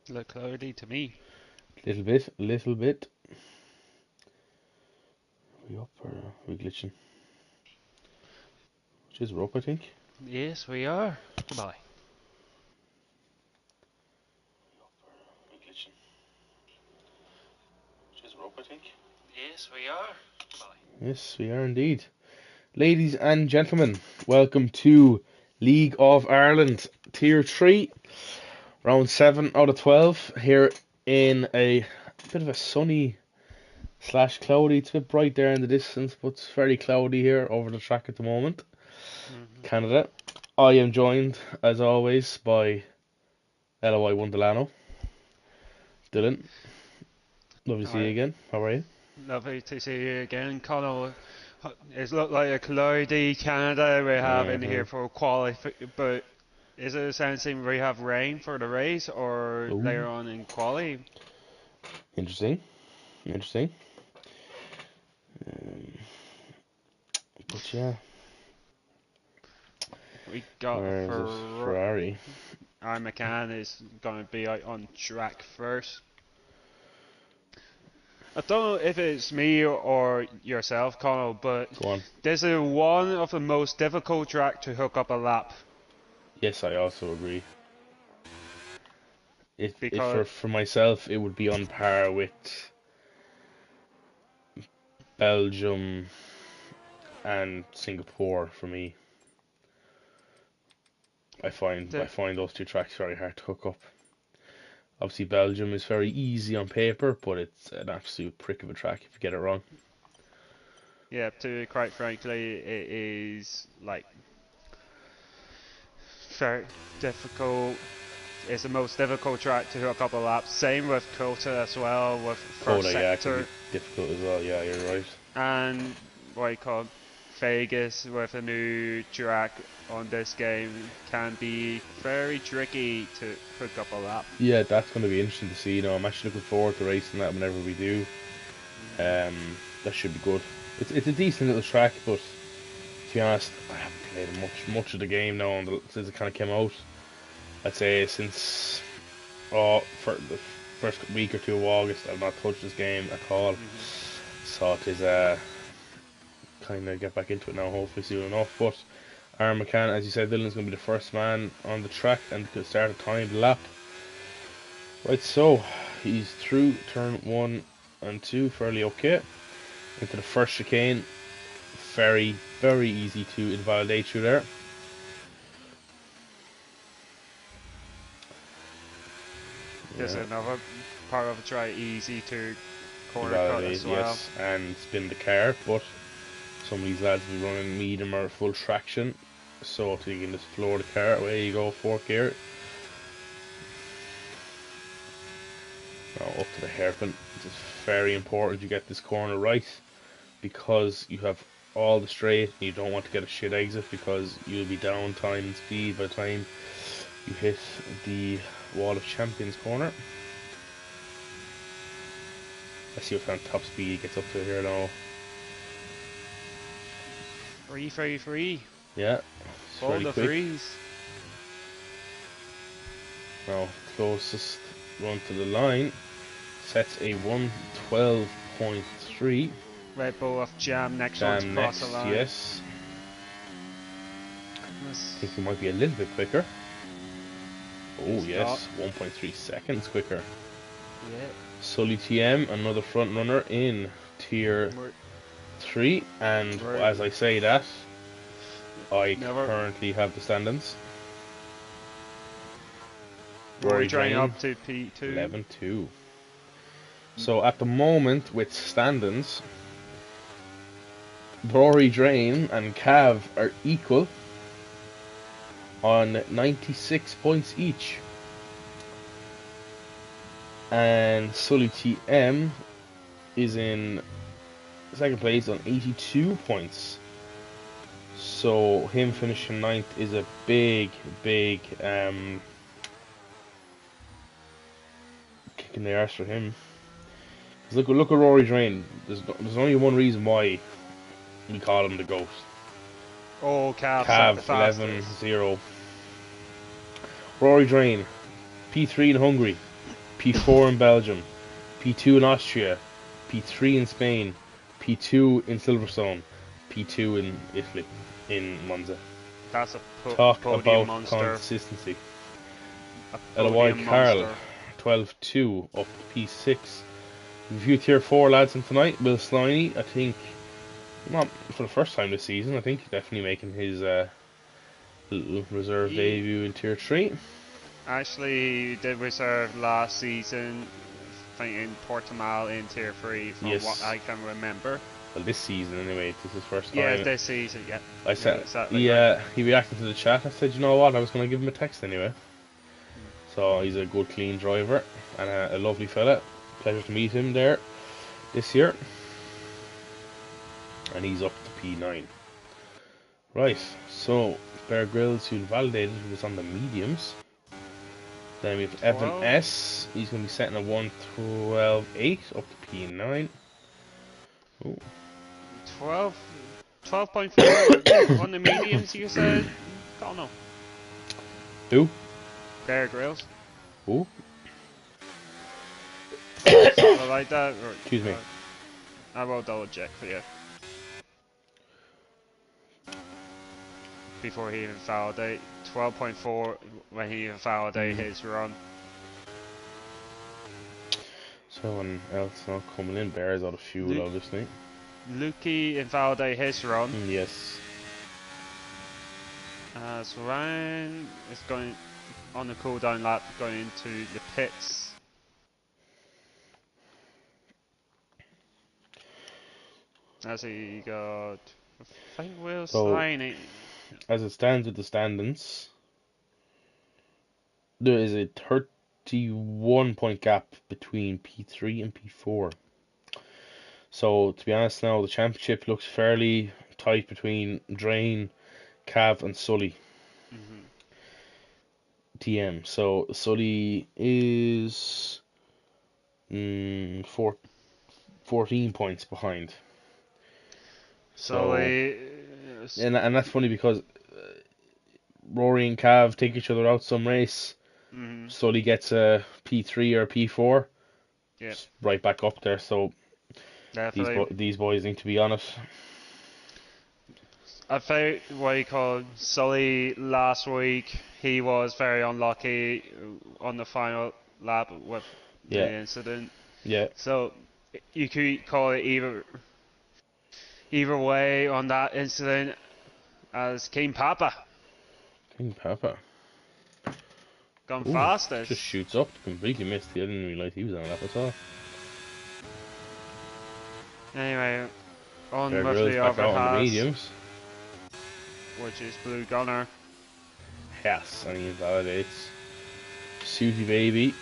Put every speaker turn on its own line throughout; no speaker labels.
Look cloudy to me.
Little bit, little bit. We up or are we glitching? Just we're up, I think.
Yes, we are. Goodbye.
We glitching? Just we're up, I think.
Yes, we are. Goodbye.
Yes, we are indeed. Ladies and gentlemen, welcome to League of Ireland Tier 3, round 7 out of 12, here in a bit of a sunny slash cloudy. It's a bit bright there in the distance, but it's very cloudy here over the track at the moment.
Hmm.
Canada. I am joined, as always, by LOI One Delano. Dylan, lovely to see you
Alright,
again. How are you?
lovely to see you again, Connell. It's looked like a cloudy Canada we have in
Mm-hmm.
here for quali, but is it essentially we have rain for the race or later
Ooh,
on in quali?
interesting. Interesting. Um, but yeah,
We got
where is it?
for
Ferrari.
our McCann is going to be out on track first. I don't know if it's me or yourself, Connell, but
Go on.
this is one of the most difficult track to hook up a lap
Yes, I also agree. If
because
for myself, it would be on par with Belgium and Singapore for me. I
the
find those two tracks very hard to hook up. Obviously, Belgium is very easy on paper, but it's an absolute prick of a track if you get it wrong.
yeah, to quite frankly, it is like very difficult. It's the most difficult track to hook up a lap. Same with Kota as well, with first
Coda, yeah, it can be
sector,
difficult as well. Yeah, you're right.
and what you call Vegas with a new track on this game can be very tricky to hook up a lap.
Yeah, that's going to be interesting to see. I'm actually looking forward to racing that whenever we do.
Hmm.
That should be good. It's a decent little track, but to be honest, I haven't played much of the game now since it kind of came out. I'd say since for the first week or two of August, I've not touched this game at all.
Hmm.
So it is kind of get back into it now, hopefully soon enough. But Aaron McCann, as you said, Dylan's going to be the first man on the track and could start a timed lap. Right, so he's through turn 1 and 2 fairly okay. Into the first chicane, very easy to invalidate through there.
There's
Yeah,
another part of the try easy to corner cut
invalidate,
as well.
yes, and spin the car, but some of these lads will be running medium or full traction, so you can just floor the car. Away you go, fourth gear. Now up to the hairpin. It's very important you get this corner right because you have all the straight and you don't want to get a shit exit because you'll be down time and speed by the time you hit the Wall of Champions corner. Let's see what kind of top speed he gets up to here now.
Free, free, free.
Yeah, it's
All
fairly
the
quick.
frees.
Now, closest run to the line sets a 112.3.
Red Bull off Jam, next one's
Jam
cross the
next,
line.
yes. I think
This
he might be a little bit quicker. Oh,
is not.
yes, 1.3 seconds quicker.
Yeah.
Sully TM, another front runner in tier
We're,
3. And
we're
as I say that, I
never.
currently have the standings.
We're
Rory
trying
Drain,
up to P2.
11-2. So at the moment, with standings, Rory Drain and Cav are equal on 96 points each. And Sully TM is in second place on 82 points. So him finishing ninth is a big kick in the arse for him. 'Cause look at Rory Drain. There's only one reason why we call him the GOAT.
Oh, Cav's at the
Cav
fastest.
11-0. Rory Drain, P3 in Hungary. P4 in Belgium, P2 in Austria, P3 in Spain, P2 in Silverstone, P2 in Italy, in Monza.
That's a
Talk
podium
about
monster.
consistency.
A
Eloy
podium
Carl,
monster.
12-2 up to P6. A few tier 4 lads in tonight. Will Sliney, I think, not for the first time this season, I think he's definitely making his little reserve debut in tier 3.
Actually, he did reserve last season, I think in Portimao in tier 3, from
Yes.
what I can remember.
Well, this season anyway, this is his first time.
Yeah, this season, yeah.
I said,
exactly
he reacted to the chat. I said, you know what, I was going to give him a text anyway. So he's a good, clean driver and a lovely fella. Pleasure to meet him there this year. And he's up to P9. Right, so Bear Grylls, who validated, was on the mediums. Then we have Evan S. He's going to be setting a 1:12.8 up to P9. Ooh.
12.4 on the mediums, you said? Don't know.
Who?
Bear Grylls.
Ooh.
Something like that. Or,
Excuse me.
I will double check for you. Before he even validate. 12.4 when he even validate his run.
Someone else not coming in. Bears out of fuel, obviously.
Lukey invalidate his run.
Yes.
As Ryan is going on the cooldown lap, going into the pits. As he got, I think Will Sliney.
As it stands with the standings, there is a 31 point gap between P3 and P4. So, to be honest now, the championship looks fairly tight between Drain, Cav and Sully. TM. So, Sully is 14 points behind.
Sully...
And that's funny because Rory and Cav take each other out some race. Sully gets a P3 or a P4.
Yeah.
Right back up there, so these boys need to be on it.
I found what you call Sully last week. He was very unlucky on the final lap with the incident.
Yeah.
So you could call it either way on that incident as King Papa.
King Papa.
Gone fastest.
Just shoots up, completely missed. I didn't realise he was on that at all.
Anyway, on
Bear
with
Grylls
the
back
other
out on the
half,
mediums.
which is Blue Gunner.
Yes, and he invalidates. Suzy Baby.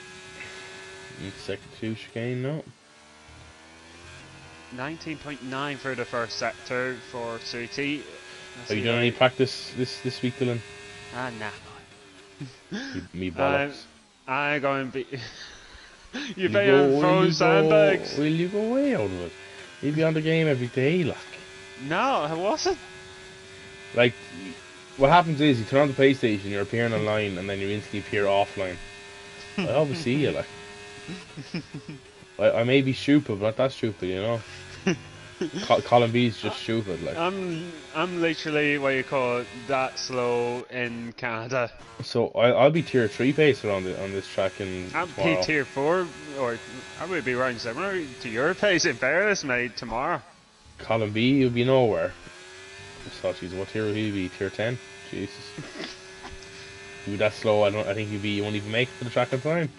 Second to chicane now.
19.9 for the first sector for Suti.
Have you done any practice this week, Dylan?
Nah.
Me bollocks.
I'm going to be... you better throw sandbags.
Will you go way out of it? You'd be on the game every day, like.
No, I wasn't.
Like, what happens is you turn on the PlayStation, you're appearing online, and then you instantly appear offline. I always see you, like. I may be stupid, but not that stupid, you know. Colin B's just stupid, like.
I'm literally what you call it, that slow in Canada.
So I'll be tier 3 pacer on this track in
I'll
tomorrow.
be tier 4, or I would be around similar to your pace in fairness, mate, tomorrow.
Colin B will be nowhere. So geez, what tier will he be? Tier 10? Jesus. He'll be that slow. I think you won't even make it to the track on time.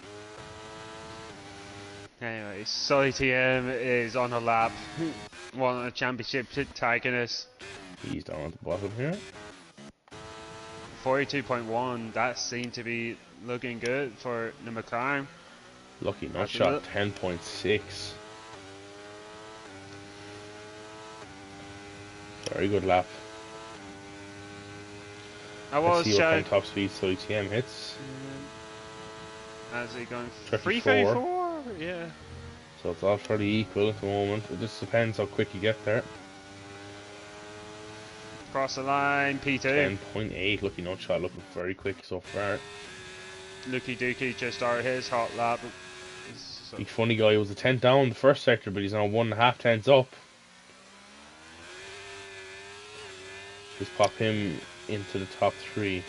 Anyway, Sully TM is on a lap, won a championship antagonist.
He's down at the bottom here.
42.1, that seemed to be looking good for the McLaren.
Lucky not shot, 10.6. Very good lap. Let's see what kind of top speed Sully TM hits.
As he going
3:34.
Yeah.
So it's all fairly equal at the moment. It just depends how quick you get there.
Cross the line, P2.
10.8, Lucky not shot looking very quick so far.
Lucky Dookie just started his hot lap. So
Big funny guy was a 10th down the first sector, but he's now 1.5 tenths up. Just pop him into the top 3.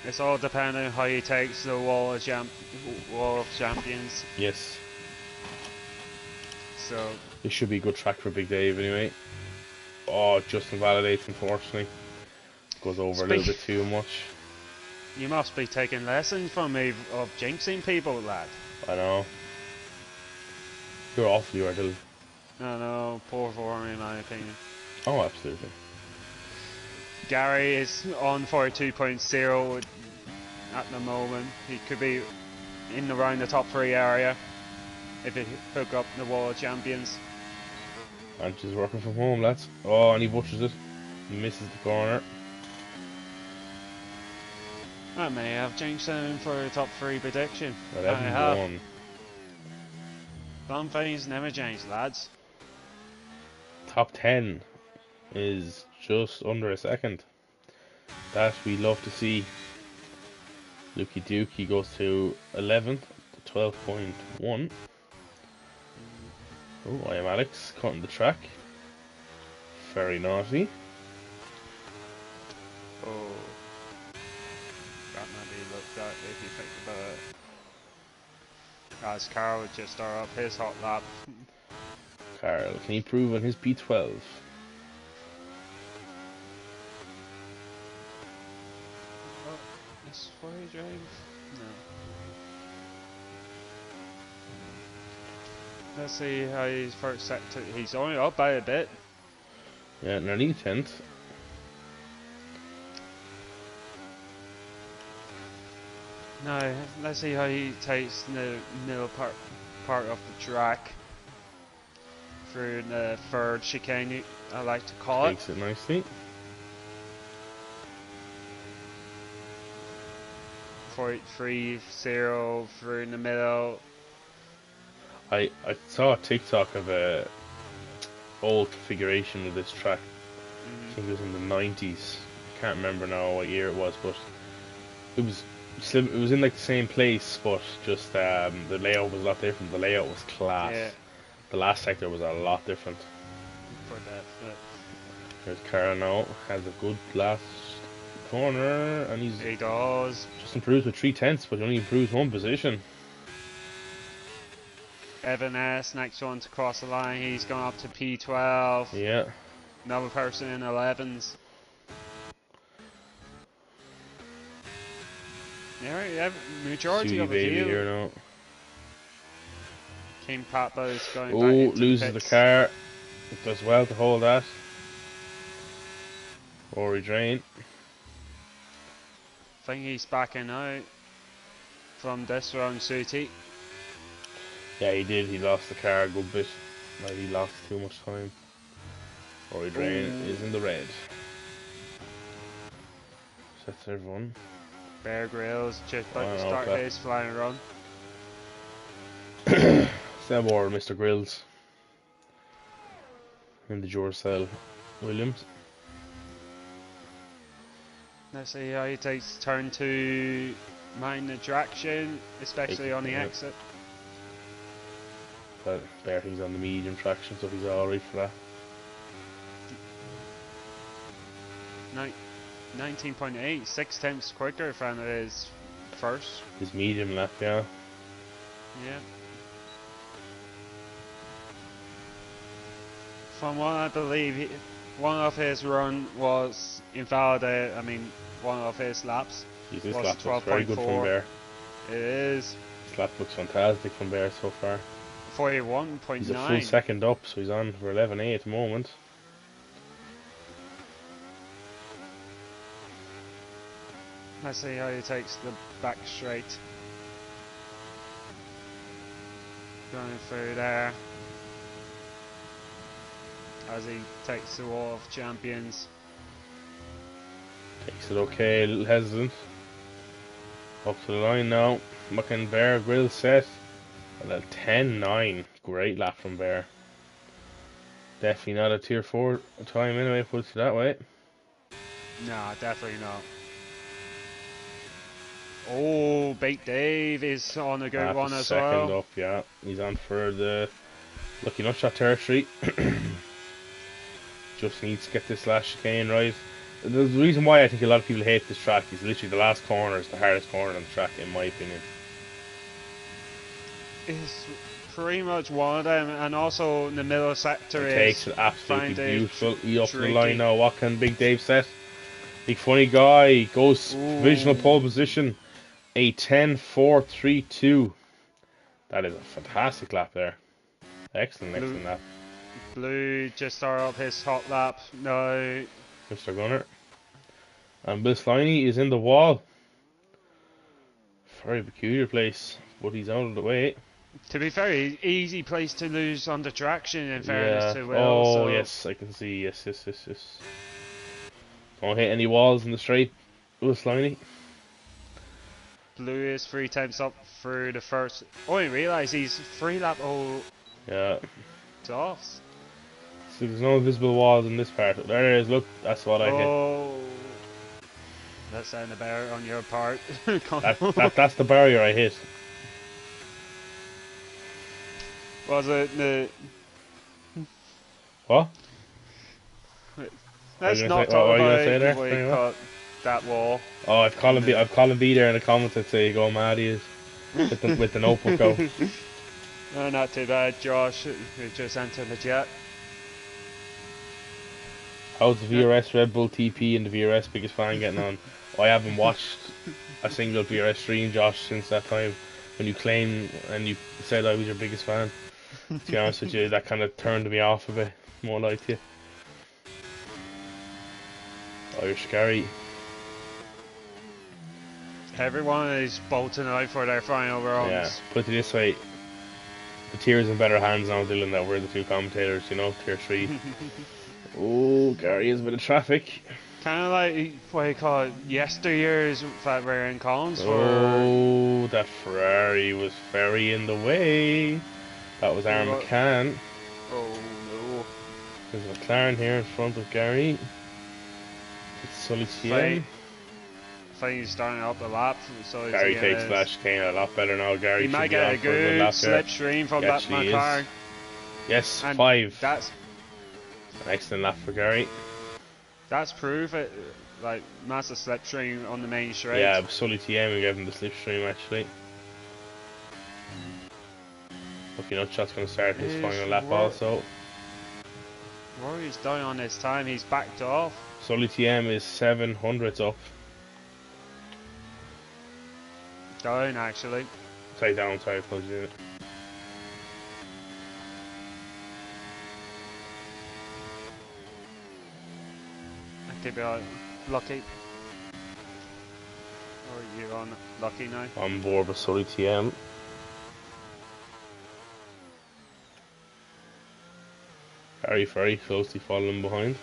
it's all depending on how he takes the wall of champions.
Yes.
So
This should be a good track for Big Dave anyway. Oh, just invalidates, unfortunately. Goes over a little bit too much.
you must be taking lessons from me of jinxing people, lad.
I know. You're awful, you are, Dylan.
I know, poor form in my opinion.
Oh, absolutely.
Gary is on for 2.0 at the moment. He could be in around the top 3 area if he hook up the wall of champions.
And she's working from home, lads. Oh, and he butchers it. He misses the corner.
I may have jinxed him for a top 3 prediction. I
11
have.
1.
Some things never change, lads.
Top 10 is just under a second. That we love to see. Lukey Dookie goes to 11th, 12.1. Oh, I am Alex, cutting the track. Very naughty.
Oh, that might be looked at if you think about it. As Carl would just start up his hot lap.
Carl, can he prove on his P12?
Is 4 drive? No. Let's see how his first sector. He's only up by a bit.
Yeah, nearly 10th.
Now, let's see how he takes the middle part of the track through the third chicane, I like to call it.
Takes it nicely.
4.30 through in the middle.
I saw a TikTok of a old configuration of this track. I think it was in the 90s. I can't remember now what year it was, but it was in like the same place, but just the layout was a lot different. The layout was class.
Yeah.
The last sector was a lot different.
For that.
There's Carl now, has a good last corner, and
He does.
just improves with 3 tenths, but he only improves 1 position.
Evan S, next one to cross the line. He's gone up to P12.
Yeah.
Another person in 11s. Yeah, majority
Sweetie
of the
baby
field.
here now.
King Papa is going back
Oh,
into
loses the
pits.
car. It does well to hold that. Rory Drain.
I think he's backing out from this round, Suti.
Yeah, he did. He lost the car a good bit. Like, he lost too much time. Rory Drain is in the red. That's everyone.
Bear Grylls just about to
Oh,
start
okay.
his flying run.
Seb or Mr. Grills. In the Duracell Williams.
Let's see how he takes turn to mind the traction, especially on the
Yeah.
exit.
But there he's on the medium traction, so he's alright for that.
19.8, 6 tenths quicker than it is first.
His medium lap, yeah.
Yeah. From what I believe, one of his run was invalidated. I mean, one of his laps.
He's this
Was
lap looks very good from
12.4.
Bear.
It is
This lap looks fantastic from Bear so far.
41.9.
He's a full second up, so he's on for 11.8 at the moment.
Let's see how he takes the back straight. Going through there. As he takes the wall of champions.
Takes it okay, a little hesitant. Up to the line now. Looking Bear grill set. And a 10.9. Great lap from Bear. Definitely not a tier 4 time anyway, put it that way.
No, definitely not. Oh, Big Dave is on a good
Half
one
a
as
second
well.
up, yeah. He's on for the lucky nutshot territory. Just needs to get this last chicane right. The reason why I think a lot of people hate this track is literally the last corner is the hardest corner on the track, in my opinion.
It's pretty much one of them, and also the middle sector
It
is
takes it absolutely
find it
beautiful. He up to the line
tricky.
now. What can Big Dave set? Big funny guy goes provisional
Ooh,
pole position. A 10.432. That is a fantastic lap there. Excellent,
blue,
excellent lap.
blue just started up his hot lap. No,
Mr. Gunner. And Bill Sliney is in the wall. Very peculiar place, but he's out of the way.
to be fair, easy place to lose under traction. In fairness
Yeah.
to Will,
Oh,
so
yes, I can see. Yes, yes, yes, yes. Don't hit any walls in the straight, Bill Sliney.
blue is 3 times up through the first. Oh, I realise he's 3 lap old
Yeah.
off.
So there's no visible walls in this part. There it is. Look, that's what I hit.
Oh, that sounded better on your part.
That's the barrier I hit.
Was it the?
What?
Let's
What
not
were
talk
you gonna say
about
there?
the way
Sorry,
he
what?
caught that wall.
Oh, I've Colin B there in the comments that say go mad he is with the notebook out.
No, not too bad, Josh. Who just entered the jet.
How's the VRS Red Bull TP and the VRS biggest fan getting on? I haven't watched a single VRS stream, Josh, since that time when you claimed and you said I was your biggest fan. To be honest with you, that kind of turned me off a bit. More like you. Irish Gary.
Everyone is bolting out for their final rounds.
Yeah, put it this way. The tier's in better hands now, Dylan, that we're the two commentators, you know, tier 3. Oh, Gary is a bit of traffic.
Kind of like what you call it, yesteryears that were in Collins for.
Oh, that Ferrari was very in the way. That was Aaron McCann.
Oh no.
There's McLaren here in front of Gary. It's Sully TM.
I think he's starting up the lap. So
Gary takes the last chicane a lot better now. Gary
he
should
might
be
get
on
a
for a good
good
lap there.
slipstream from
He
that
actually is.
McLaren.
Yes,
And
5.
That's
An excellent lap for Gary.
proof it. Like massive slipstream on the main straight.
Yeah, Sully TM who gave him the slipstream actually. Lucky Nutshot's going to start his final lap also.
Rory's down on his time. He's backed off.
Sully TM is 700s up.
Down actually.
Sorry, down, sorry, close it.
I could be lucky. Or are you on lucky now?
On board with Sully TM. Very closely following behind.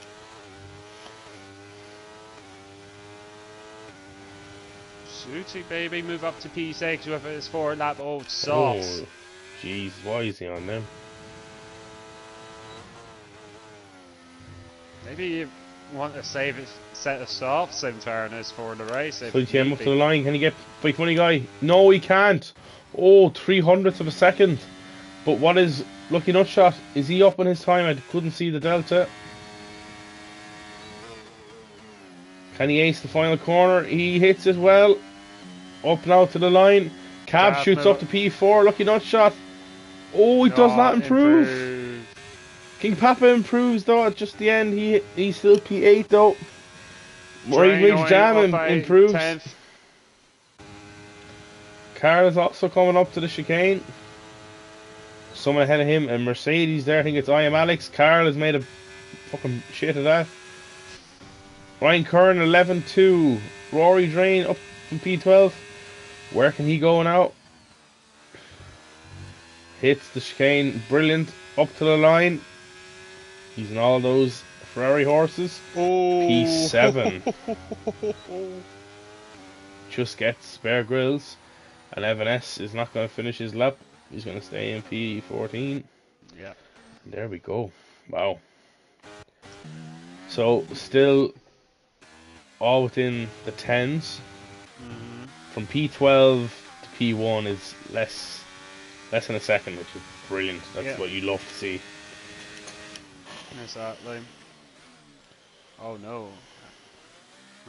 Suti baby, move up to P6 with his 4-lap old softs.
Oh, jeez, why is he on them?
Maybe you want to save a set of softs in fairness for the race. If
Sully TM
need
up
be.
to the line, can he get Big Money Guy? No, he can't. Oh, 300ths of a second. But what is Lucky Nutshot? Is he up on his time? I couldn't see the delta. Can he ace the final corner? He hits it well. Up now to the line. Cab shoots up to P4. Lucky Nutshot. Oh, he does not improve. King Papa improves though at just the end. He's still P8 though. Riggs Jam improves.
10th.
Carl is also coming up to the chicane. Someone ahead of him, and Mercedes there. I think it's I Am Alex. Carl has made a fucking shit of that. Ryan Curran 11-2. Rory Drain up from P12. Where can he go now? Hits the chicane. Brilliant. Up to the line. Using all those Ferrari horses.
Oh.
P7. Just gets Bear Grylls. And Evan S is not going to finish his lap. He's going to stay in P14.
Yeah.
There we go. Wow. So, still all within the 10s from P12 to P1 is less than a second, which is brilliant. That's what you love to see.
Exactly. Oh no.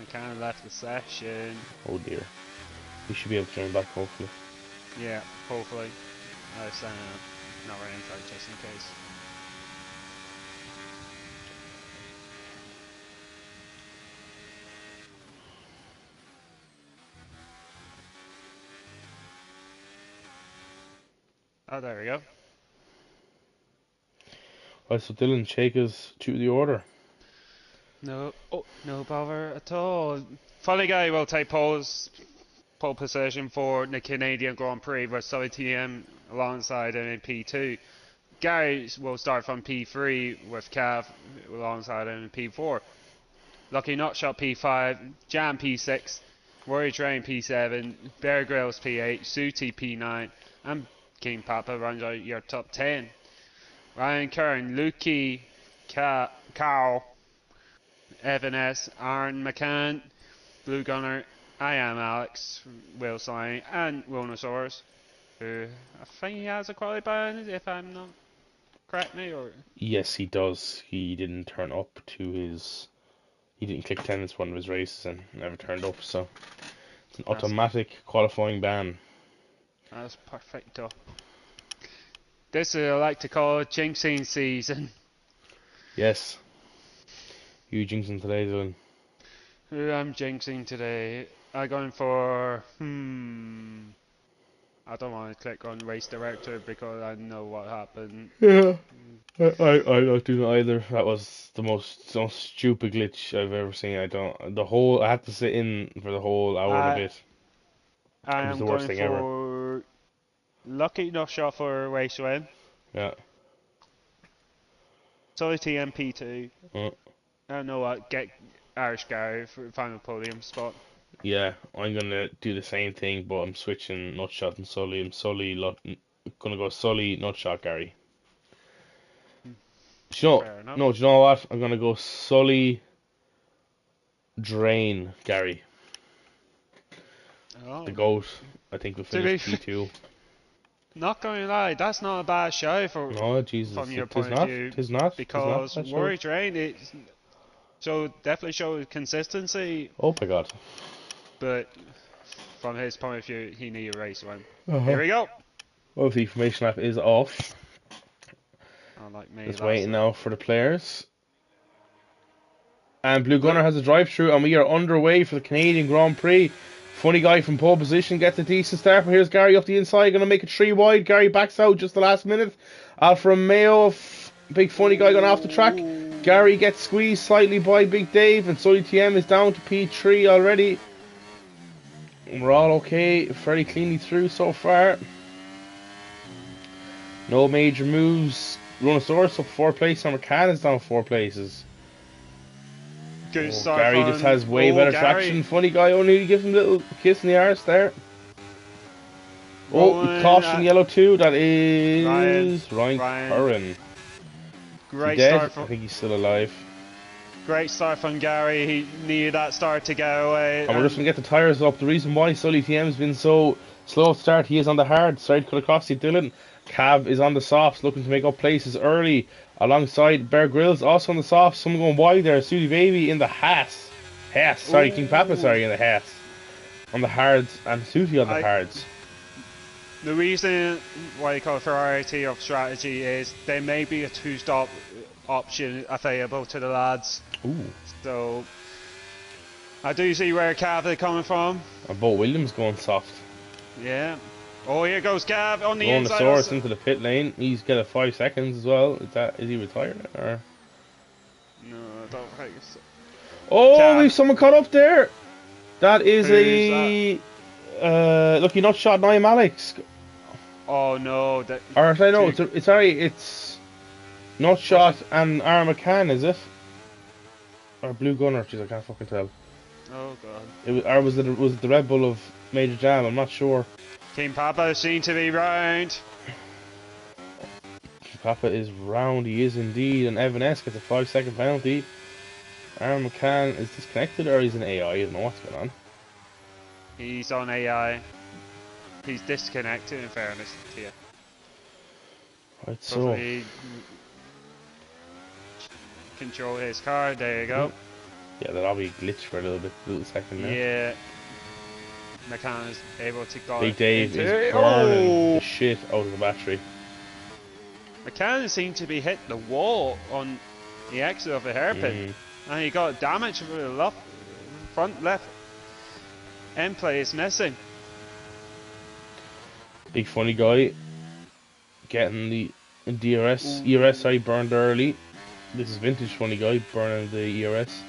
McCann left the session.
Oh dear. We should be able to join back, hopefully.
Yeah, hopefully. I was not running for it just in case. Oh, there we go.
Right, so Dylan, shake us to the order.
No bother at all. Funny guy will take pole position for the Canadian Grand Prix with Sully TM alongside him in P2. Gary will start from P3 with Cav alongside him in P4. Lucky Nutshot P5, Jam P6, Warrior Train P7, Bear Grylls P8, Sooty P9, and King Papa runs out your top 10. Ryan Kern, Lukey, Carl, Evan S, Aaron McCann, Blue Gunner, I Am Alex, Will Sign, and Wilnosaurus, who I think he has a quality ban, if I'm not correct me, or...
Yes, he does. He didn't turn up to his... He didn't click attendance one of his races and never turned up, so... It's an automatic qualifying ban.
That's perfecto. This is I like to call jinxing season.
Yes. You jinxing today, Dylan?
Who I'm jinxing today? I'm going for... I don't want to click on race director because I know what happened.
Yeah. I don't do that either. That was the most stupid glitch I've ever seen. I had to sit in for the whole hour and a bit.
I
It was
am
the worst
going
thing ever.
for Lucky Nutshot for race win.
Yeah.
Solid TMP2.
I
don't know what, get Irish Gary for final podium spot.
Yeah, I'm gonna do the same thing, but I'm switching Nutshot and Sully. I'm gonna go Sully, Nutshot, Gary. Do you know what? I'm gonna go Sully, Drain, Gary.
Oh.
The GOAT, I think, will finish P2.
Not going to lie, that's not a bad show from your point of view.
Tis not.
Because Warrior Drain, definitely showed consistency.
Oh my god.
But from his point of view, he needed a race win.
Uh-huh.
Here we go.
Well, the information app is off.
Unlike me.
Just waiting now for the players. And Blue Gunner has a drive-through, and we are underway for the Canadian Grand Prix. Funny guy from pole position gets a decent start, but here's Gary up the inside, going to make it 3 wide. Gary backs out just the last minute. Alfa Romeo, big funny guy going off the track. Gary gets squeezed slightly by Big Dave, and Sully TM is down to P3 already. We're all okay, fairly cleanly through so far. No major moves. Runosaurus up 4 places, and McCann is down 4 places.
Good start.
Gary just has way better traction. Funny guy only gives him a little kiss in the arse there. Caution yellow too. That is Ryan Curran.
Great start
I think he's still alive.
Great start from Gary. He needed that start to get away.
And we're just going to get the tyres up. The reason why Sully TM has been so slow to start, he is on the hard. Sorry to cut across you, Dylan. Cav is on the softs, looking to make up places early. Alongside Bear Grylls, also on the softs. Someone going wide there. Sooty Baby in the Haas. King Papa, in the Haas. On the hards, and Sooty on the hards.
The reason why you call it variety of strategy is there may be a 2-stop option available to the lads.
Ooh.
So I do see where Cav is coming from.
And Bo Williams going soft.
Yeah. Oh, here goes Cav on the inside.
Source into the pit lane. He's got a 5 seconds as well. Is he retired or?
No, I don't think so.
Oh, we've someone caught up there. That is Lucky Nutshot, Niam Alex.
Oh no,
it's Nutshot and Aaron McCann, is it? Or Blue Gunner? Jeez, I can't fucking tell.
Oh god.
Was it the Red Bull of Major Jam? I'm not sure.
King Papa seems to be round.
King Papa is round. He is indeed, and Evan S gets a 5-second penalty. Aaron McCann is disconnected, or he's an AI. I don't know what's going on.
He's on AI. He's disconnected, in fairness to you.
Right, so
Hopefully, control his car. There you go.
yeah, that'll be glitch for a little second there.
Yeah. McCann is able to go
Big Dave
into
is
it.
burning
Oh!
the shit out of the battery.
McCann seemed to be hitting the wall on the exit of the hairpin, and he got damage for the front left end plate is missing.
Big funny guy getting the DRS. ERS, sorry, burned early. This is vintage funny guy burning the ERS.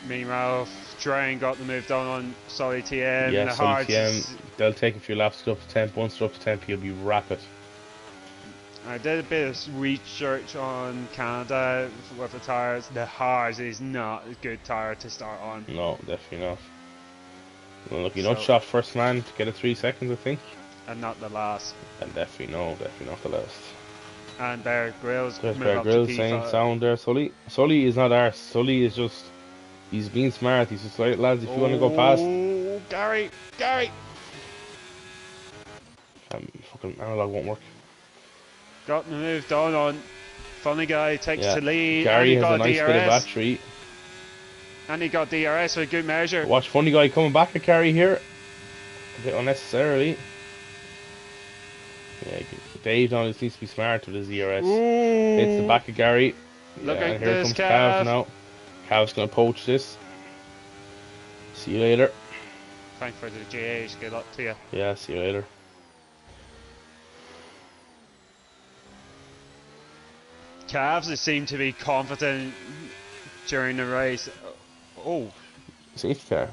Meanwhile, Drain got the move done on Solly TM.
Yeah,
The
Solly
Hards
TM. They'll take a few laps to go up to temp. Once they're up to temp, he'll be rapid.
I did a bit of research on Canada with the tyres. The Hards is not a good tyre to start on.
No, definitely not. Well, look, you
So-
not shot first man to get it 3 seconds, I think.
And not the last.
And definitely not the last.
And Bear Grylls
There's
move
Bear
up
Grylls
to
saying
P5.
sound there, Sully. Sully is not arse. Sully is just, he's being smart. He's just like, lads, if you want to go past,
Oh, Gary!
fucking analog won't work.
Got the move done on. Funny guy takes
Yeah.
the lead.
Gary
and he
has
got
a nice
DRS.
bit of battery.
And he got DRS for a good measure.
Watch funny guy coming back at Gary here. A bit unnecessarily. Yeah, Dave now just needs to be smart with his ERS.
Ooh.
It's the back of Gary.
Look
Yeah,
at
and here
this
comes
Cav.
Cav now. Cav's gonna poach this. See you later.
Thanks for the GH. Good luck to you.
Yeah, see you later.
Cavs seem to be confident during the race. Oh,
Safety car.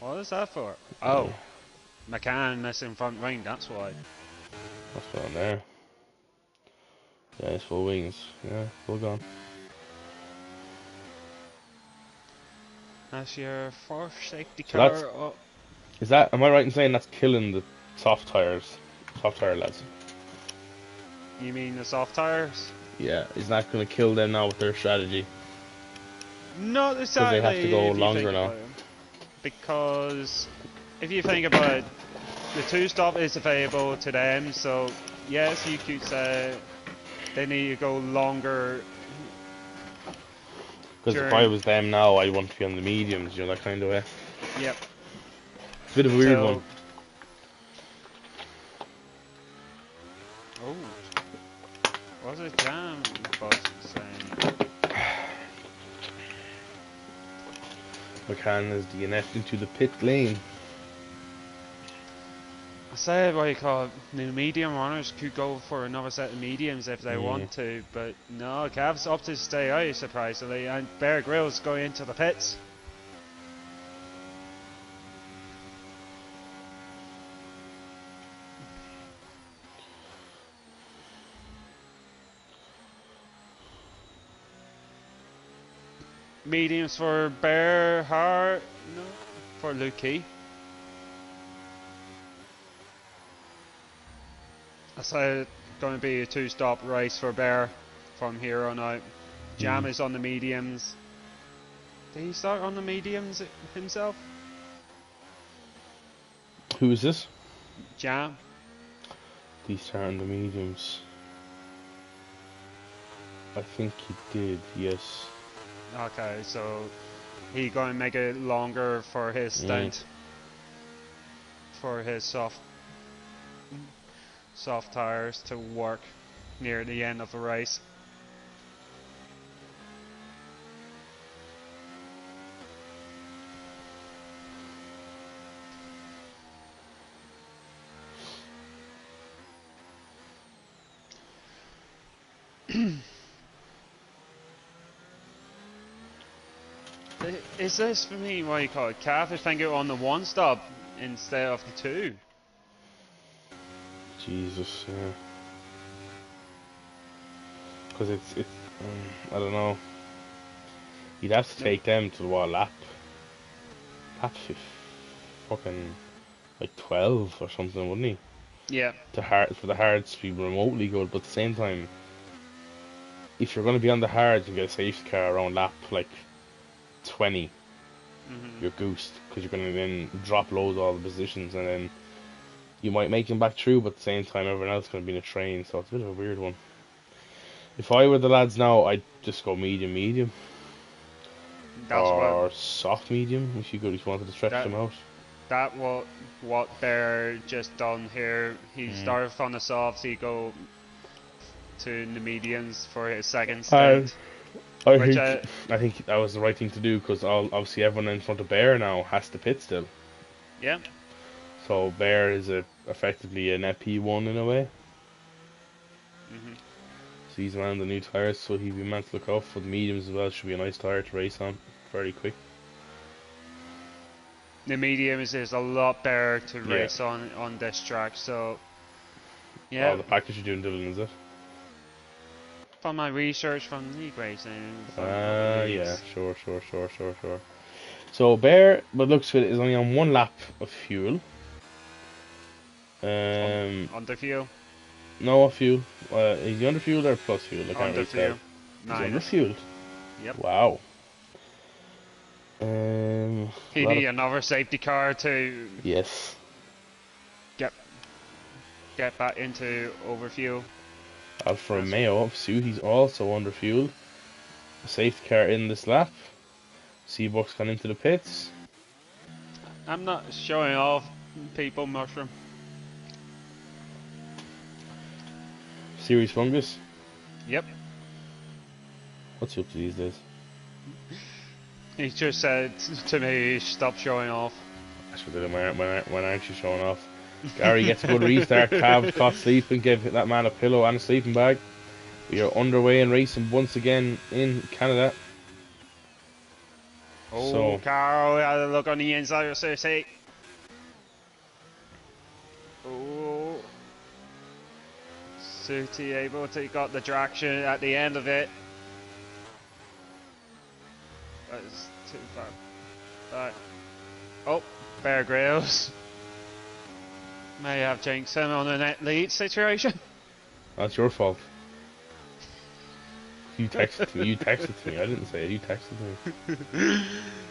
what is that for? Oh, McCann missing front wing. That's why.
What's going on there? Yeah, it's full wings. Yeah, full gone.
That's your fourth safety
So
car.
that's-
Oh,
Is that? Am I right in saying that's killing the soft tire lads?
you mean the soft tires?
Yeah, is that going to kill them now with their strategy?
Not
they
exactly.
have to go
if you
longer
think
now.
about it. Because if you think about it, the two-stop is available to them, so yes, you could say they need to go longer.
Because if
Sure.
I was them now, I want to be on the mediums, you know, that kind of way.
Yep.
It's a bit of a weird
So-
one.
Oh, what was it Jam boss saying?
McCann is DNF'd into the pit lane.
I said what you call it, the medium runners could go for another set of mediums if they want to, but no, Cavs opted to stay out surprisingly, and Bear Grylls going into the pits. Mediums for Bear Hart, no, for Lukey. I said going to be a two-stop race for Bear from here on out. Jam is on the mediums. Did he start on the mediums himself?
Who is this?
Jam.
These are on the mediums. I think he did, yes.
Okay, so he going to make it longer for his stint. For his soft tires to work near the end of the race. Is this for me what you call it? Calf is finger on the one stop instead of the two.
Jesus, yeah. Because it's I don't know. You'd have to take them to the lap fucking like 12 or something, wouldn't he?
Yeah.
For the hards to be remotely good, but at the same time, if you're going to be on the hards, you get a safety car around lap like 20. you're goosed because you're going to then drop loads of all the positions, and then you might make them back through, but at the same time everyone else is going to be in a train, so it's a bit of a weird one. If I were the lads now, I'd just go medium,
That's
or soft medium if you wanted to stretch them out.
That what they're just done here. He started on the softs, he go to the mediums for his second stint.
I think that was the right thing to do, because obviously everyone in front of Bear now has to pit still.
Yeah.
So Bear is effectively an FP1 in a way. So he's around the new tyres, so he'd be meant to look out for the mediums as well. Should be a nice tyre to race on, very quick.
The mediums is a lot better to race on this track, so yeah.
Oh, the package you're doing, Dylan, is it?
From my research from league racing.
Yeah, sure. So Bear, but looks good, is only on 1 lap of fuel.
Under fuel?
No, fuel. Is he under fuel or plus fuel? I can't
under
really
fuel.
tell. He's under fuel.
Yep.
Wow.
He need another safety car to get back into overfuel.
Alfa Romeo of Sue, he's also under fuel. A safety car in this lap. Seabuck's gone into the pits.
I'm not showing off, people, Mushroom.
Series Fungus.
Yep.
What's he up to these days?
He just said to me, stop showing off.
That's what they do when aren't you showing off? Gary gets a good restart. Cavs caught sleeping, give that man a pillow and a sleeping bag. We are underway in racing once again in Canada.
Oh,
so,
Carl had a look on the inside of Cersei. Oh, Suti able to got the traction at the end of it. That's too far back. Oh, Bear Grylls may have jinxed him on a net lead situation.
That's your fault. You texted me. I didn't say it. You texted me.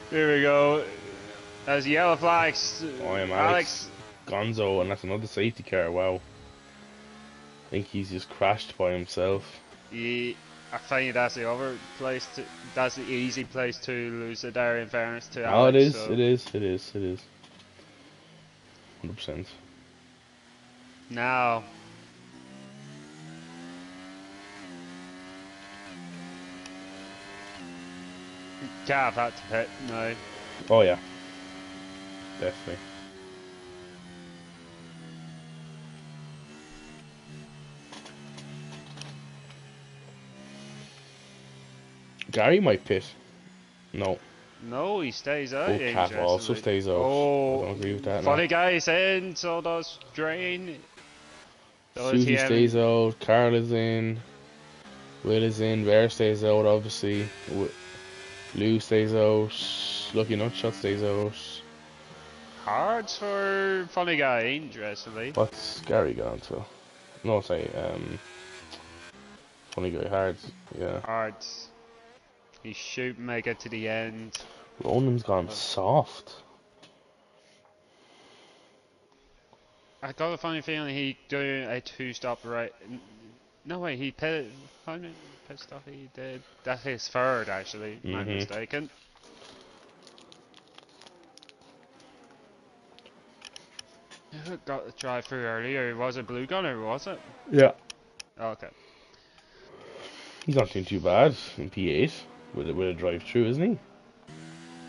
Here we go. There's yellow flags.
I am Alex Gonzo, and that's another safety car. Wow. I think he's just crashed by himself.
Yeah, I think that's the other place. That's the easy place to lose it there. In fairness to Alex.
Oh, it is.
So.
It is. 100%.
Now. Cav had to pit, no.
Oh yeah. Definitely. Gary might pit. No.
No, he stays out.
Oh, Cav also stays out.
Oh,
I don't agree with that.
funny guy's in, so does Drain.
Susie stays out, Carl is in, Will is in, Bear stays out obviously, Lou stays out, Lucky Nutshot stays out.
Hards for funny guy, interestingly.
What's Gary gone to? No, sorry, funny guy, Hards, yeah.
Hards. He should make it to the end.
Ronan's gone soft.
I got a funny feeling he doing a 2-stop right. No way, he pitted. How many pit stop he did? That's his third, actually. If I'm mistaken. Who got the drive through earlier? Was it Blue Gunner? Was it?
Yeah.
Okay.
He's not doing too bad in P8 with a drive through, isn't he?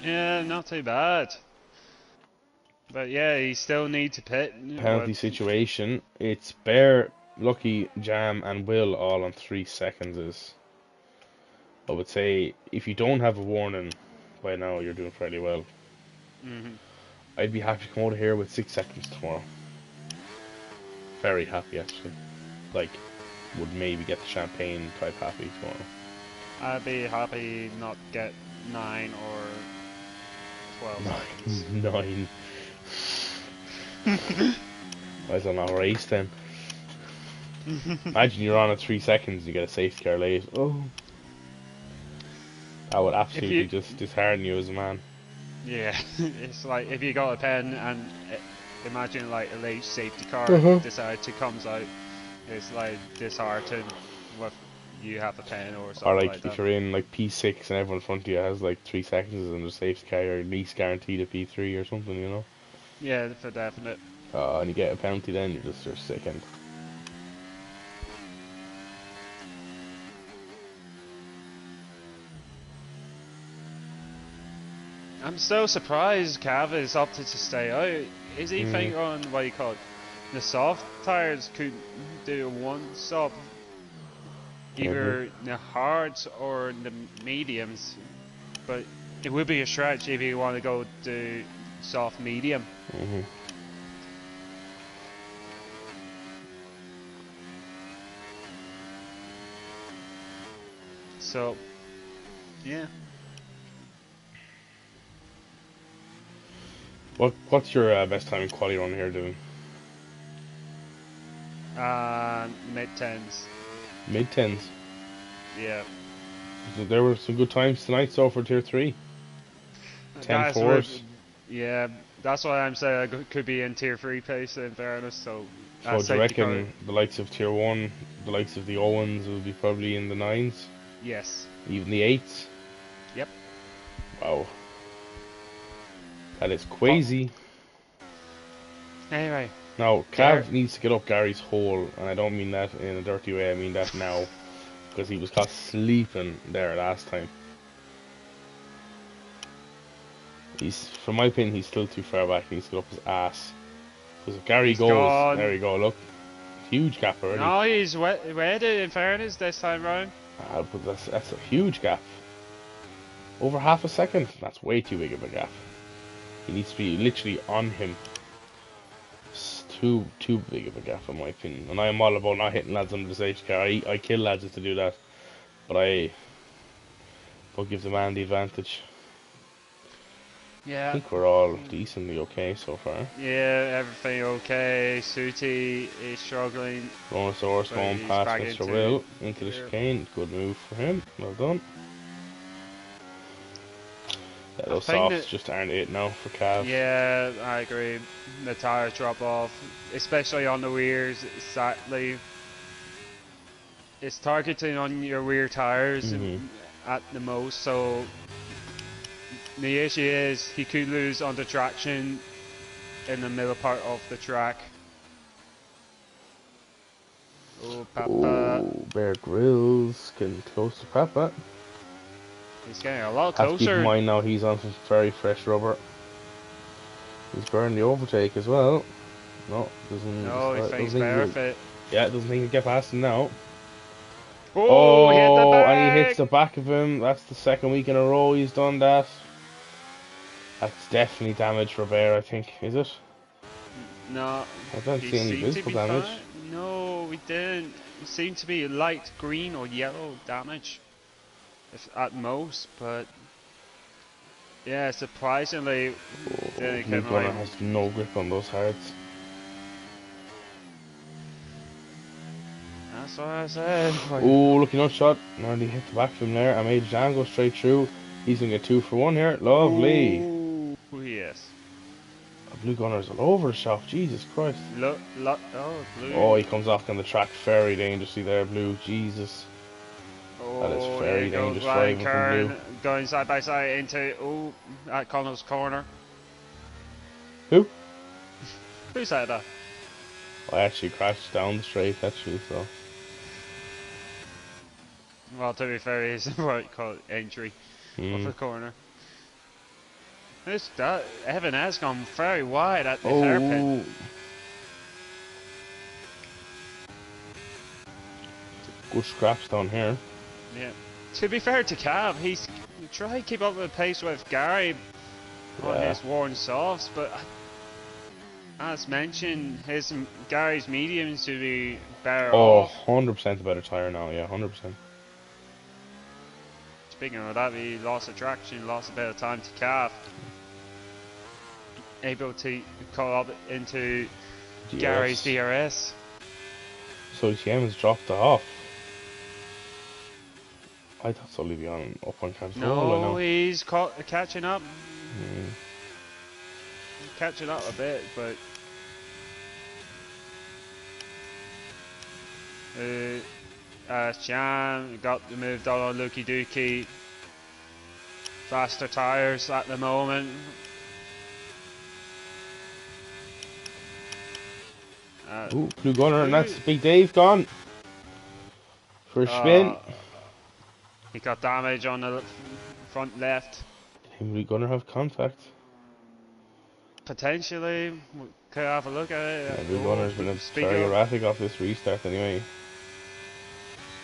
Yeah, not too bad. But yeah, he still needs to pit.
Penalty situation. It's Bear, Lucky, Jam, and Will all on 3 seconds. I would say if you don't have a warning by now, you're doing fairly well. I'd be happy to come out of here with 6 seconds tomorrow. Very happy actually. Like, would maybe get the champagne type happy tomorrow.
I'd be happy not get 9 or 12 seconds.
9. I don't know, race then. Imagine you're on at 3 seconds, you get a safety car late. Oh, that would absolutely just dishearten you as a man.
Yeah, it's like if you got a pen and imagine like a late safety car
Uh-huh.
decide to comes out, it's like disheartening with you have a pen or
Or
something like
like if
that.
you're in like P6 and everyone in front of you has like 3 seconds and the safety car, you're at least guaranteed a P3 or something, you know.
Yeah, for definite.
And you get a penalty, then you're second.
I'm so surprised Cav is opted to stay out. Is he
Mm.
thinking on what you call it? The soft tires could do one stop,
Mm-hmm.
either the hards or the mediums, but it would be a stretch if you want to go to soft medium.
Mm-hmm.
So, yeah.
What's your best time in quali run here doing?
Mid tens.
Mid tens.
Yeah.
So there were some good times tonight so for tier 3. 10
That's what.
fours.
Yeah, that's why I'm saying I could be in tier 3 pace in fairness. So,
So do you
safety car.
reckon the likes of tier 1, the likes of the Owens will be probably in the 9s?
Yes.
Even the 8s?
Yep.
Wow. That is crazy.
Anyway.
Now, Cav needs to get up Gary's hole, and I don't mean that in a dirty way, I mean that now. Because he was caught sleeping there last time. From my opinion, he's still too far back. He needs to get up his ass. Because if Gary goes,
gone.
there you go, look. Huge gap already.
No, he's read it in fairness this time round.
But that's a huge gap. Over half a second. That's way too big of a gap. He needs to be literally on him. It's too big of a gap in my opinion. And I am all about not hitting lads under the safety car. I kill lads to do that. But I will give the man the advantage.
Yeah.
I think we're all decently okay so far.
Yeah, everything okay. Suti is struggling.
Brontosaurus going
he's
past
back
Mr.
into
Will into the
gear.
chicane. Good move for him. Well done. Yeah, those
think
softs just aren't it now for Cav.
Yeah, I agree. The tires drop off, especially on the rears. Sadly, it's targeting on your rear tires at the most. So the issue is he could lose on the traction in the middle part of the track. Oh, Papa.
Oh, Bear Grylls getting close to Papa.
He's getting a lot
Have to keep in
closer.
mind now he's on some very fresh rubber. He's burned the overtake as well. No, doesn't.
No, he thinks perfect.
Yeah, doesn't think he'll get past him now.
Oh, he hit the back.
And he hits the back of him. That's the second week in a row he's done that. That's definitely damage for Bear, I think. Is it?
No.
I don't see any visible damage.
No, we didn't. It seemed to be light green or yellow damage, if at most. But yeah, surprisingly,
Luke Gunner has no grip on those hards.
That's what I said.
Oh, lucky nut shot. Nearly hit the back of him there. I made Jam go straight through. He's going to get 2 for 1 here. Lovely.
Ooh, yes.
Blue Gunner's all over the shop. Jesus Christ.
Oh, Blue.
Oh, he comes off on the track very dangerously there, Blue. Jesus.
Oh,
that is very dangerous driving from Blue.
Going side by side into, at Connell's corner.
Who?
Who said that?
I actually crashed down the straight, actually, so.
Well, to be fair, he's what you call it, entry of the corner. Evan has gone very wide at the hairpin.
Good scraps down here.
Yeah. To be fair to Cav, he's tried to keep up with the pace with Gary on his worn softs, but as mentioned, Gary's mediums to be better off.
100% a better tyre now, yeah, 100%.
Speaking of that, he lost the traction, lost a bit of time to Cav. Able to call up into Gary's DRS.
So GM has dropped off. I thought Sully be on up on control.
No, he's catching up. catching up a bit, but Jam got the move done on Lukey Dookie. Faster tyres at the moment.
Ooh, Blue Gunner, and that's Big Dave gone for a spin.
He got damage on the front left.
Can Blue Gunner have contact?
Potentially, we could have a look at it.
Yeah, Blue Gunner's been very erratic off this restart anyway.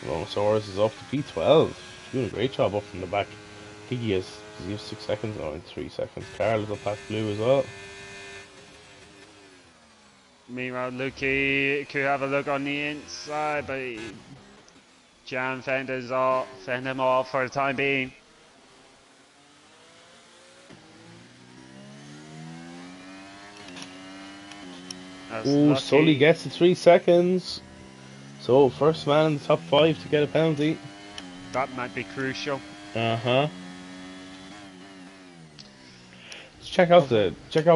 Brontosaurus is up to P12. He's doing a great job up from the back. I think he has 6 seconds? No, in 3 seconds. Carl is up past Blue as well.
Meanwhile, Lukey could have a look on the inside, but Jam fend him off for the time being.
Oh, Sully gets the 3 seconds. So, first man in the top 5 to get a penalty.
That might be crucial.
Uh-huh. Check out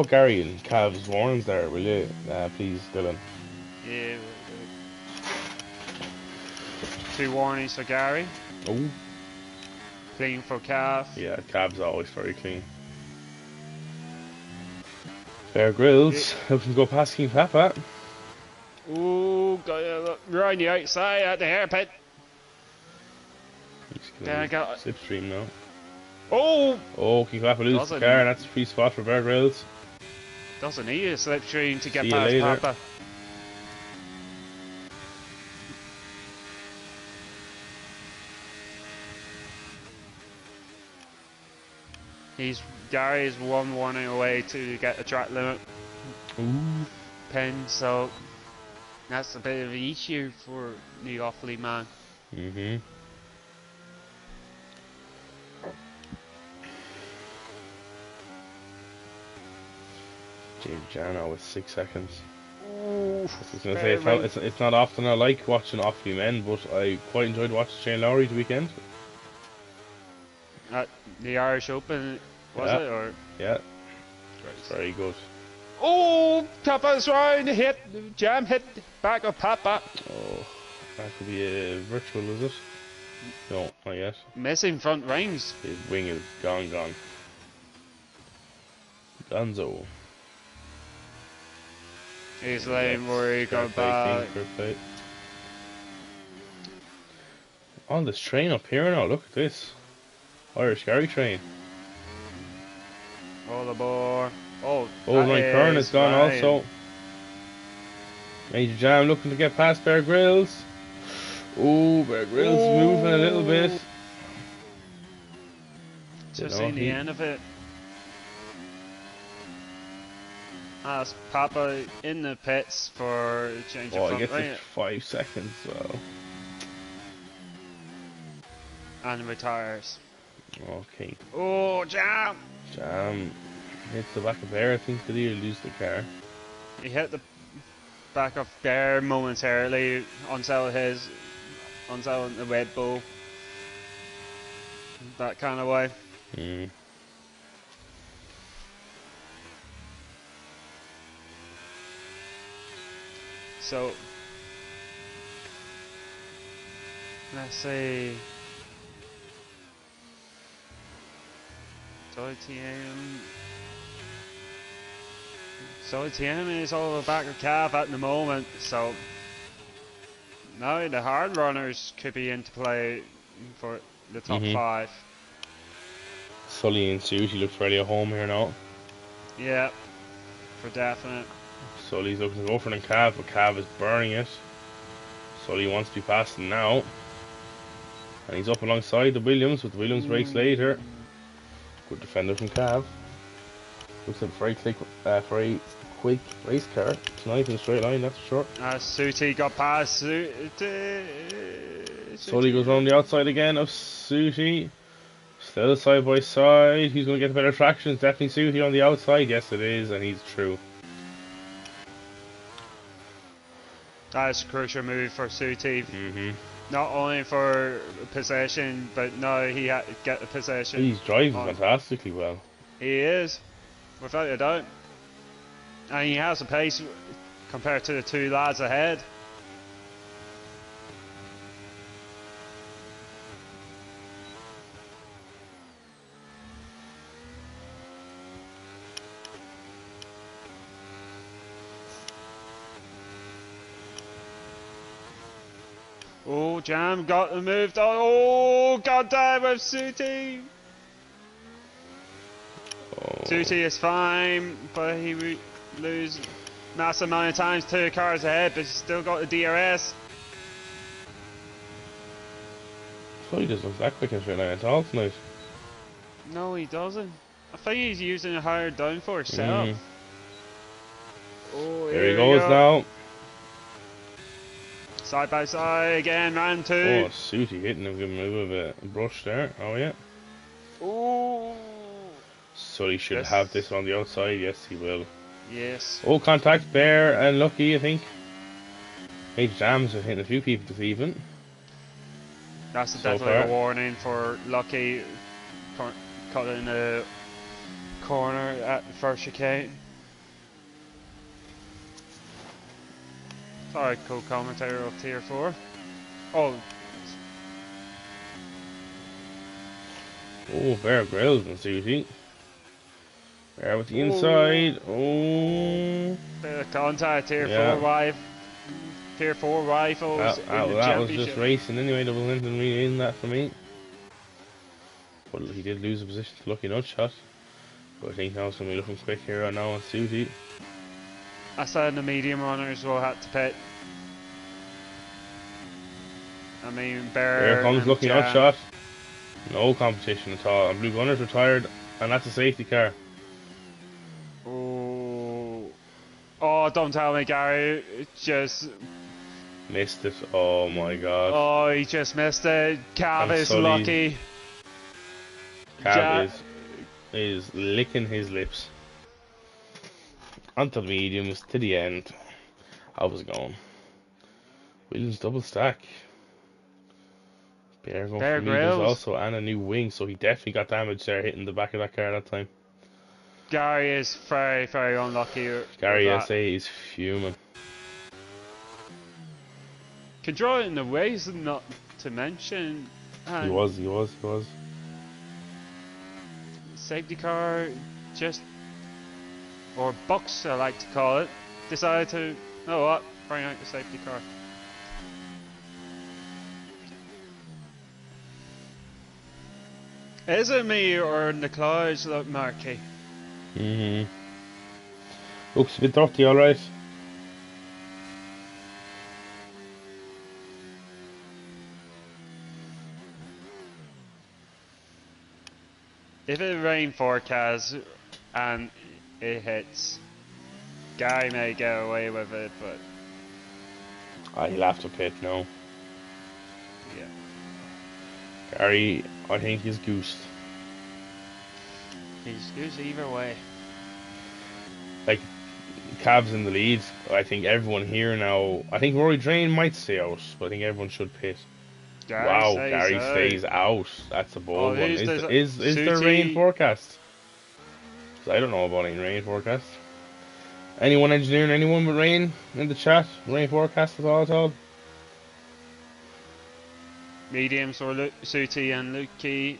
Gary and Cav's warnings there, will you? Please, Dylan.
Yeah. 2 warnings for Gary.
Oh.
Clean for Cav.
Yeah, Cav's always very clean. Bear Grylls, looking to go past King Papa.
Ooh, got right on the outside at the hairpin.
Then I got slipstream now.
Oh,
King Papa loses the car, and that's a free spot for Bear Grylls.
Doesn't need a slipstream to get
See
past Papa. Gary is 1 warning away to get the track limit.
Ooh.
Pen, so that's a bit of an issue for the Offaly man.
Mm-hmm. James Jano with 6 seconds.
Ooh,
I was going to say, it's not often I like watching Offaly men, but I quite enjoyed watching Shane Lowry the weekend.
At the Irish Open, was it? Or?
Yeah. Very good.
Oh, Papa's round, Jam hit back of Papa.
Oh, that could be a virtual, is it? No, not yet.
Missing front rings.
His wing is gone. Gonzo.
He's lane where he got back.
On this train up here now, look at this. Irish Gary train.
All aboard. Oh,
Ryan Kern is gone also. Major Jam looking to get past Bear Grylls. Oh, Bear Grylls moving a little bit.
Just seen the end of it. As Papa in the pits for a change of front
he gets
right.
5 seconds as well.
And retires.
Okay.
Oh, Jam!
Jam hits the back of Bear. I think that he'll lose the car.
He hit the back of Bear momentarily, unsettled the Red Bull. That kind of way.
Mm.
So, let's see. TM is all the back of Cav at the moment, so now the hard runners could be into play for the top 5.
Sully and Susie look fairly at home here now.
Yeah, for definite.
Sully's looking to go for the Cav, but Cav is burning it. Sully wants to be passing now. And he's up alongside the Williams, with the Williams race later. Good defender from Cav. Looks like a very quick race car tonight in the straight line, that's for sure.
Suti got past.
Sully goes around the outside again of Suti. Still side by side. Who's going to get the better traction? It's definitely Suti on the outside. Yes, it is, and he's through.
That's a crucial move for Suti. Not only for possession, but now he had to get the possession.
He's driving fantastically well.
He is, without a doubt. And he has a pace compared to the two lads ahead. Oh, Jam got the move. Oh, goddamn with Suti. Suti is fine, but he lose massive amount of times, 2 cars ahead, but he's still got the DRS.
So he doesn't look that quick in straight line at all tonight.
No, he doesn't. I think he's using a higher downforce setup. Oh,
there he goes now.
Side by side again, round 2.
Oh, Suti hitting him, giving him a little bit of a brush there. Oh, yeah.
Oh.
So he should have this on the outside. Yes, he will.
Yes.
Oh, contact Bear and Lucky, I think. H Jams are hitting a few people this evening.
That's definitely a warning for Lucky cutting the corner at the first chicane. Sorry, co-commentator of Tier 4. Oh.
Oh, Bear Grylls and Suti. Bear with the inside. Oh.
Bit of contact, Tier 4 rifle. Tier 4 rifles in the
that
championship.
was just racing anyway. There was nothing really in that for me. But he did lose a position to Lucky Nutshot. But I think now it's going to be looking quick here now on Suti.
I said the medium runners will have to pit. I mean,
Here comes Lucky Nutshot. No competition at all. And Blue Gunner's retired, and that's a safety car.
Oh, don't tell me, Gary. Just
missed it. Oh my god.
Oh, he just missed it. Cav is lucky.
Cav is licking his lips. Onto the mediums to the end. How's it going? Williams double stack. Bear going for mediums also, and a new wing, so he definitely got damage there hitting the back of that car that time.
Gary is very, very unlucky.
Gary SA is fuming.
Can draw it in the ways, not to mention.
He was.
Safety car, or box, I like to call it, decided to, you know what, bring out the safety car. Is it me or in the clouds look murky?
Looks a bit dirty, alright.
If it rain forecast and it hits, Gary may get away with it, but
he'll have to pit now.
Yeah.
Gary, I think, is goosed.
He's goosed either way.
Like, Cav's in the lead. I think everyone here now. I think Rory Drain might stay out, but I think everyone should pit. Gary stays out. That's a bold one. Is there rain forecast? I don't know about any rain forecast. Anyone engineering anyone with rain in the chat? Rain forecast at all?
Mediums or Suti and Luki.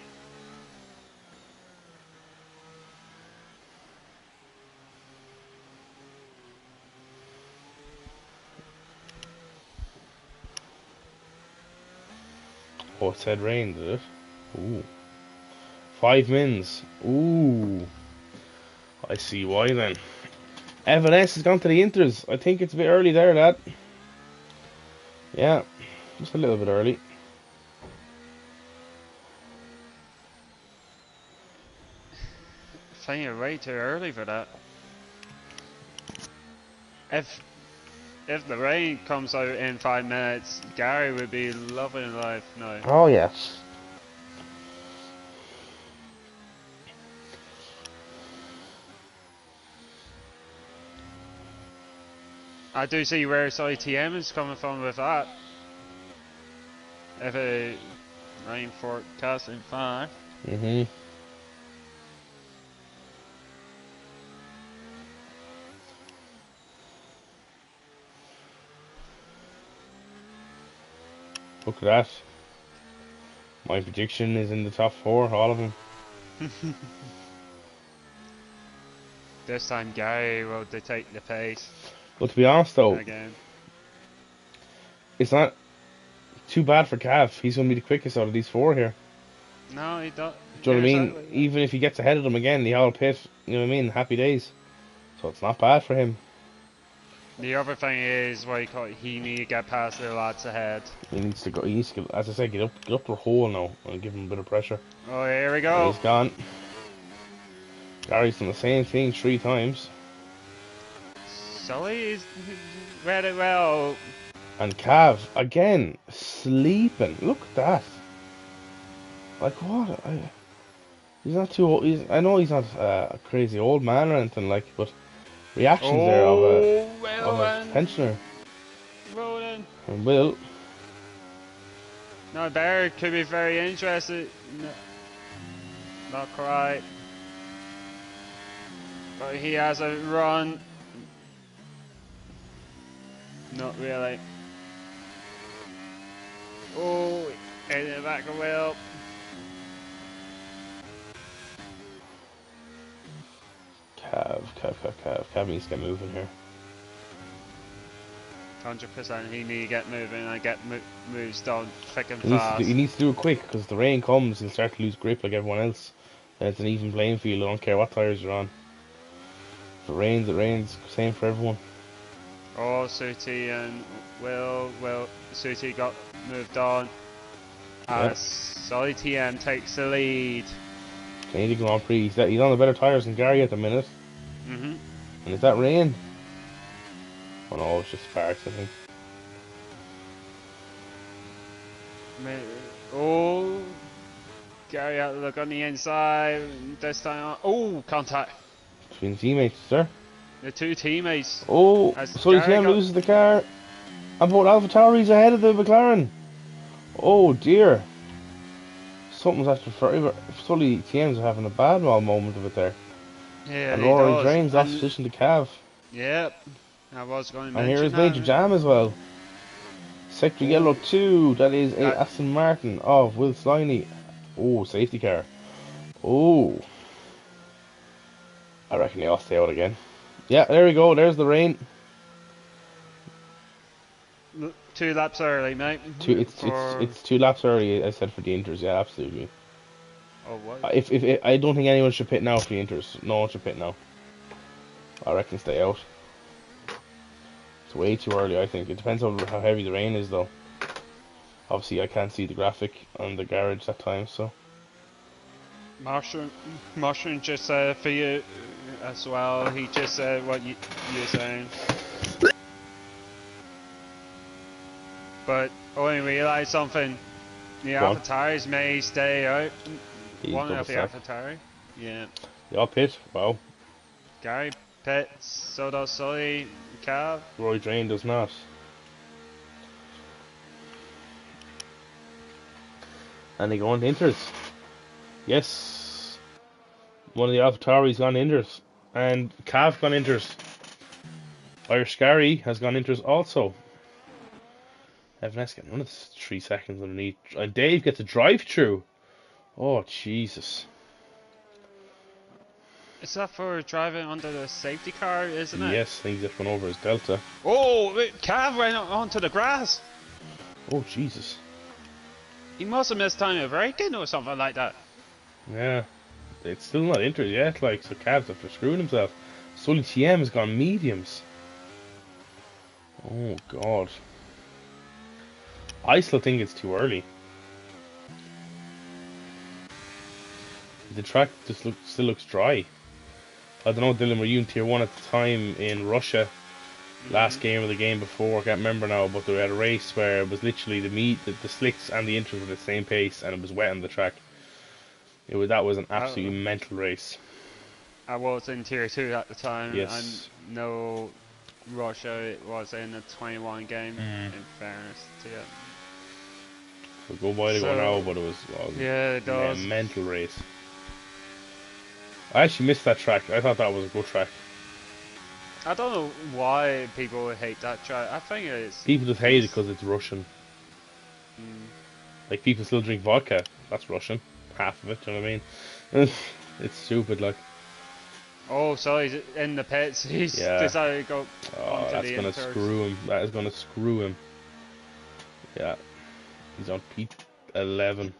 Oh, it said rain, did it? Ooh. 5 mins. Ooh. I see why then. Evanes has gone to the Inters. I think it's a bit early there, lad. Yeah, just a little bit early.
I think you're way too early for that. If the rain comes out in 5 minutes, Gary would be loving life now.
Oh yes.
I do see where ITM is coming from with that. If a rain forecast in 5.
Look at that. My prediction is in the top 4, all of them.
This time Gary will dictate the pace
But to be honest though,
again.
it's not too bad for Cav. He's going to be the quickest out of these 4 here.
No, he don't.
Do you know what I mean?
Exactly.
Even if he gets ahead of them again, the whole pit, you know what I mean? Happy days. So it's not bad for him.
The other thing is, he need to get past the lads ahead.
He needs to go. He needs to, as I said, get up the hole now and give him a bit of pressure.
Oh, here we
And
go.
he's gone. Gary's done the same thing 3 times.
Sully is read it well.
And Cav, again, sleeping. Look at that. Like, what? He's not too old. I know he's not a crazy old man or anything, like, but reactions there of a pensioner.
Rolling.
And Will.
Now, Barrett could be very interested. No, not quite. But he has a run. Not really. Oh, in the back of Will.
Cav needs to get moving here.
100% he need to get moving and get moves done thick and
He needs,
fast.
he needs to do it quick because the rain comes, he'll start to lose grip like everyone else. And it's an even playing field. I don't care what tyres you're on. If it rains, it rains. Same for everyone.
Oh, Suti and Will Suti got moved on.
Yeah.
Solly TM takes the lead.
Canadian Grand Prix. He's on the better tyres than Gary at the minute.
Mhm.
And is that rain? Oh no, it's just sparks, I think.
Oh, Gary had a look on the inside. This time, oh, contact.
Between teammates, sir.
The 2 teammates.
Oh,
As
Sully
Gary
TM
got-
loses the car. And both AlphaTauri's ahead of the McLaren. Oh dear. Something's actually forever. Sully TM's having a bad moment of it there.
Yeah,
And
he
Rory
does.
Drains lost
And-
position to Cav.
Yep. I was going to
And
mention
here is
that.
Major Jam as well. Sector Yellow 2, that is a Aston Martin of Will Sliney. Oh, safety car. Oh. I reckon they all stay out again. Yeah, there we go, there's the rain.
2 laps early, mate.
It's 2 laps early, I said, for the Inters, yeah, absolutely.
Oh, what?
If I don't think anyone should pit now for the Inters. No one should pit now. I reckon stay out. It's way too early, I think. It depends on how heavy the rain is, though. Obviously, I can't see the graphic on the garage that time, so.
Mushroom just for you as well. He just said what you're saying. But only realised something. The
Go on.
AlphaTauri's may stay out.
He's
One
double
of the
stack.
AlphaTauri. Yeah.
They all pit. Wow.
Gary pits, so does Sully, Cav.
Roy Drain does not. And they go on to Inters. Yes. One of the AlphaTauri's gone Inters. And Cav gone Inters. Irish Scary has gone Inters also. Evan S getting another 3 seconds underneath. And Dave gets a drive through. Oh, Jesus.
Is that for driving under the safety car, isn't it?
Yes, I think he just went over his Delta.
Oh, Cav went onto the grass.
Oh, Jesus.
He must have missed time of braking or something like that.
Yeah. It's still not Inters yet, like, so Cav's after screwing himself. Sully TM has gone mediums. Oh, God. I still think it's too early. The track just still looks dry. I don't know, Dylan, were you in Tier 1 at the time in Russia? Last game or the game before, I can't remember now, but they had a race where it was literally the slicks and the Inters were the same pace and it was wet on the track. That was an absolutely mental race.
I was in Tier 2 at the time.
Yes.
And no Russia was in the 21 game, in fairness to it.
So go by to go now, but it was
yeah, it does.
a mental race. I actually missed that track. I thought that was a good track.
I don't know why people hate that track. I think it's...
People just hate it because it's Russian. Like, people still drink vodka. That's Russian. Half of it, do you know what I mean? It's stupid, like.
Oh, so he's in the pits. He's
Yeah.
decided to go
Oh,
onto
that's
the
gonna
inters.
screw him. That is gonna screw him. Yeah. He's on P11.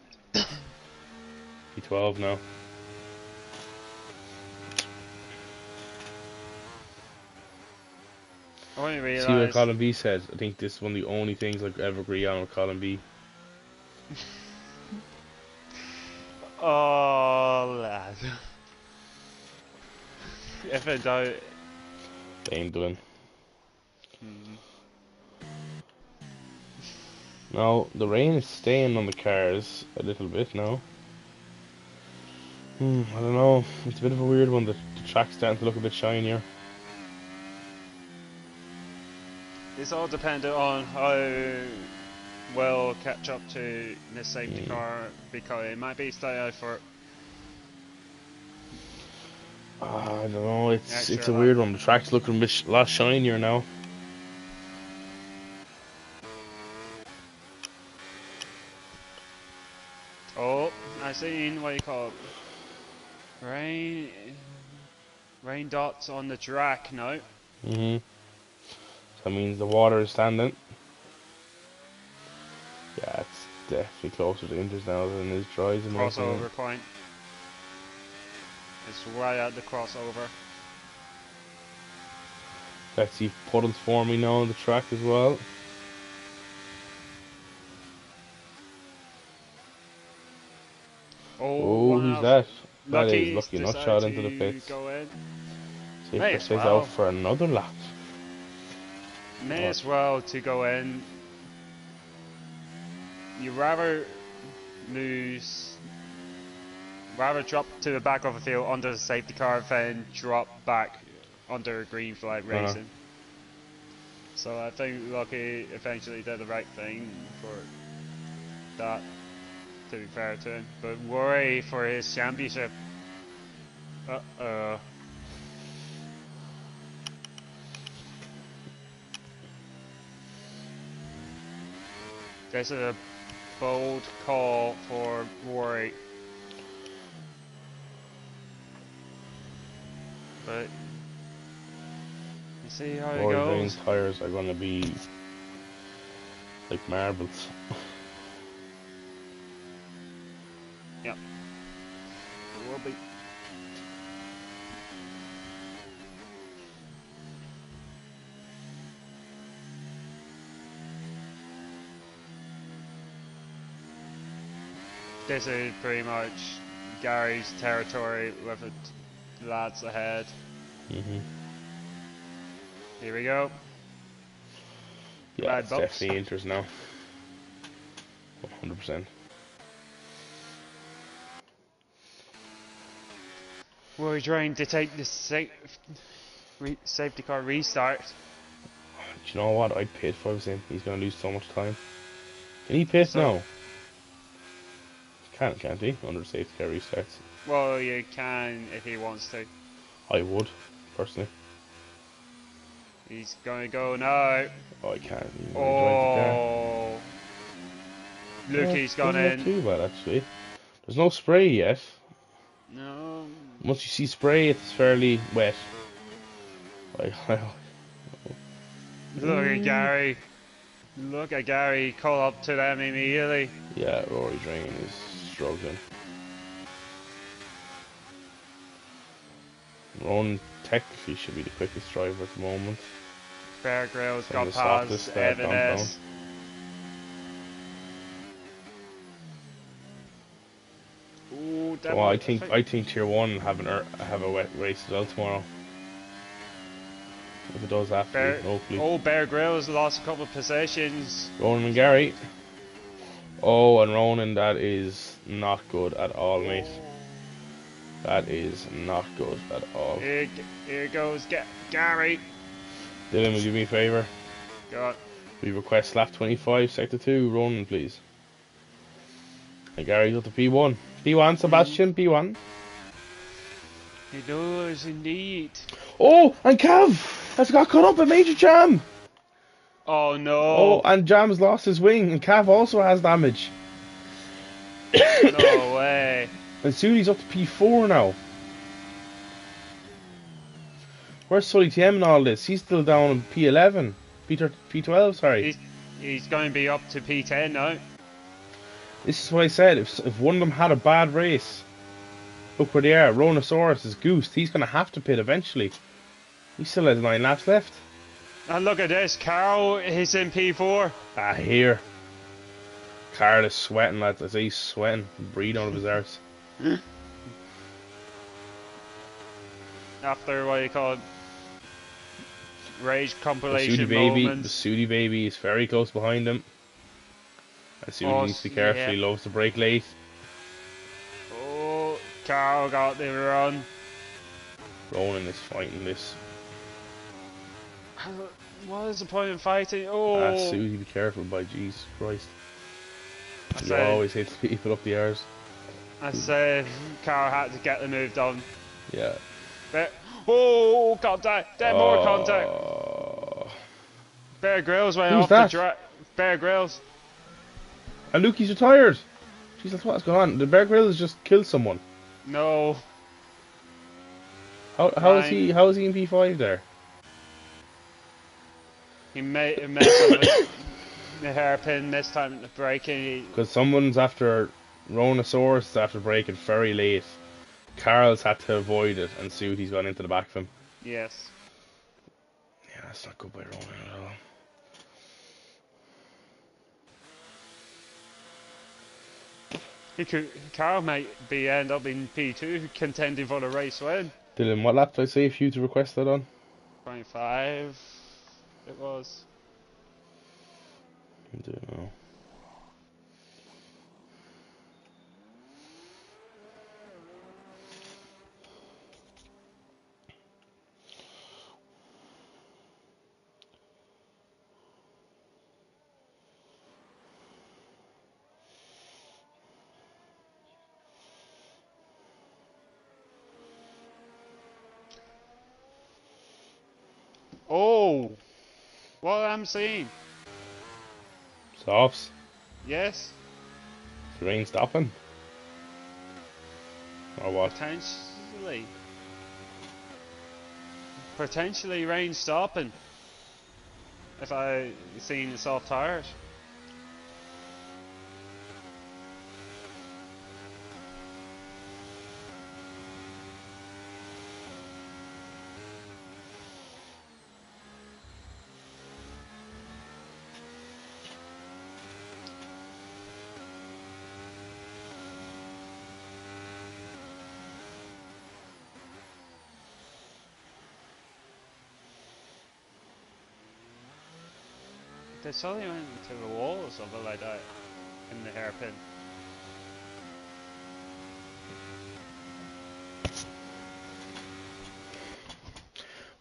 P12 now.
I only
See what
realised.
Colin B says. I think this is one of the only things I could ever agree on with Colin B.
Oh, lad. If I doubt.
Blame Dylan. Now, the rain is staying on the cars a little bit now. I don't know. It's a bit of a weird one. The track's starting to look a bit shinier.
It's all dependent on how well catch up to the safety car, because it might be stay out for.
I don't know. It's a
Extra
weird
lap.
one. The track's looking a bit lot shinier now.
Oh, I seen what you call it. Rain dots on the track now.
So that means the water is standing. Yeah, it's definitely closer to Inters now than it is dries. In my opinion.
Crossover point. It's right at the crossover.
Let's see if puddles forming now on the track as well. Oh, who's that? That is Lucky Nut shot into the pits.
Go in.
Safety stays out for another lap.
May as well to go in. You rather drop to the back of the field under the safety car than drop back under a green flag racing. So I think Lucky eventually did the right thing for that, to be fair to him. But worry for his championship. This is a bold call for Rory. But you see how it
Rory
goes.
Drain's tyres are going to be like marbles.
Yep. It will be. This is pretty much Gary's territory with the lads ahead. Here we go.
Yeah, it's definitely Inters now. 100%.
We're trying to take the safety car restart.
Do you know what? I'd pit for him. He's going to lose so much time. Can he pit now? Can't he? Under safety car restarts.
Well, you can if he wants to.
I would, personally.
He's going to go now.
Oh, I can't.
Oh. Luki's gone in.
Not too bad, actually. There's no spray yet.
No.
Once you see spray, it's fairly wet.
Look at Gary. Look at Gary call up to them immediately.
Yeah, Rory Drain is struggling. Ronan technically should be the quickest driver at the moment.
Bear Grylls got past Evan S. Ooh,
well, I think Tier 1 have a wet race as well tomorrow. If it does after, hopefully.
Oh, Bear Grylls lost a couple of positions.
Ronan and Gary. Oh, and Ronan, that is not good at all, mate. That is not good at all.
Here goes Gary.
Dylan, will you do me a favour?
Go on.
We request lap 25, sector 2, Ronan, please. And Gary's up to P1. P1, Sebastian, P1.
He does indeed.
Oh, and Cav has got caught up in Major Jam.
Oh
Oh,
no!
and Jam's lost his wing, and Cav also has damage.
No way!
And Sudi's up to P4 now. Where's Sully TM in all this? He's still down in P11. P12, sorry.
He's going to be up to P10 now.
This is what I said. If one of them had a bad race, look where they are. Rhonosaurus is goosed. He's going to have to pit eventually. He still has 9 laps left.
And look at this, Carl, he's in P4.
Ah, here. Carl is sweating, lads. I say he's sweating. Breathing out of his arse.
After what you call it, rage
The
compilation
Sudi
moments.
baby is very close behind him. And Sudi needs to be careful.
Yeah.
He loves to brake late.
Oh, Carl got the run.
Ronan is fighting this.
What is the point in fighting? Oh,
Sudi, be careful, by Jesus Christ.
I
He
said,
always hits people up the arse.
I said Carl had to get the move done.
Yeah.
But, oh, contact! Then more contact! Bear Grylls went
Who's
off
that?
the track. Bear Grylls.
And Lukey's retired. Jesus, what's going on? The Bear Grylls just killed someone.
No.
How is he in P5 there?
He messed up with the hairpin this time at the braking.
Because someone's after Rhonosaurus after braking very late. Carl's had to avoid it, and Sudi's gone into the back of him.
Yes.
Yeah, that's not good by Ronan at all.
Carl might end up in P2 contending for the race win.
Dylan, what lap did I say for you to request that on?
25 it was.
I don't know.
Oh! What I'm seeing?
Softs.
Yes?
Is the rain stopping? Or what?
Potentially. Potentially rain stopping. If I seen the soft tires. They suddenly went into the wall or something like that in the hairpin.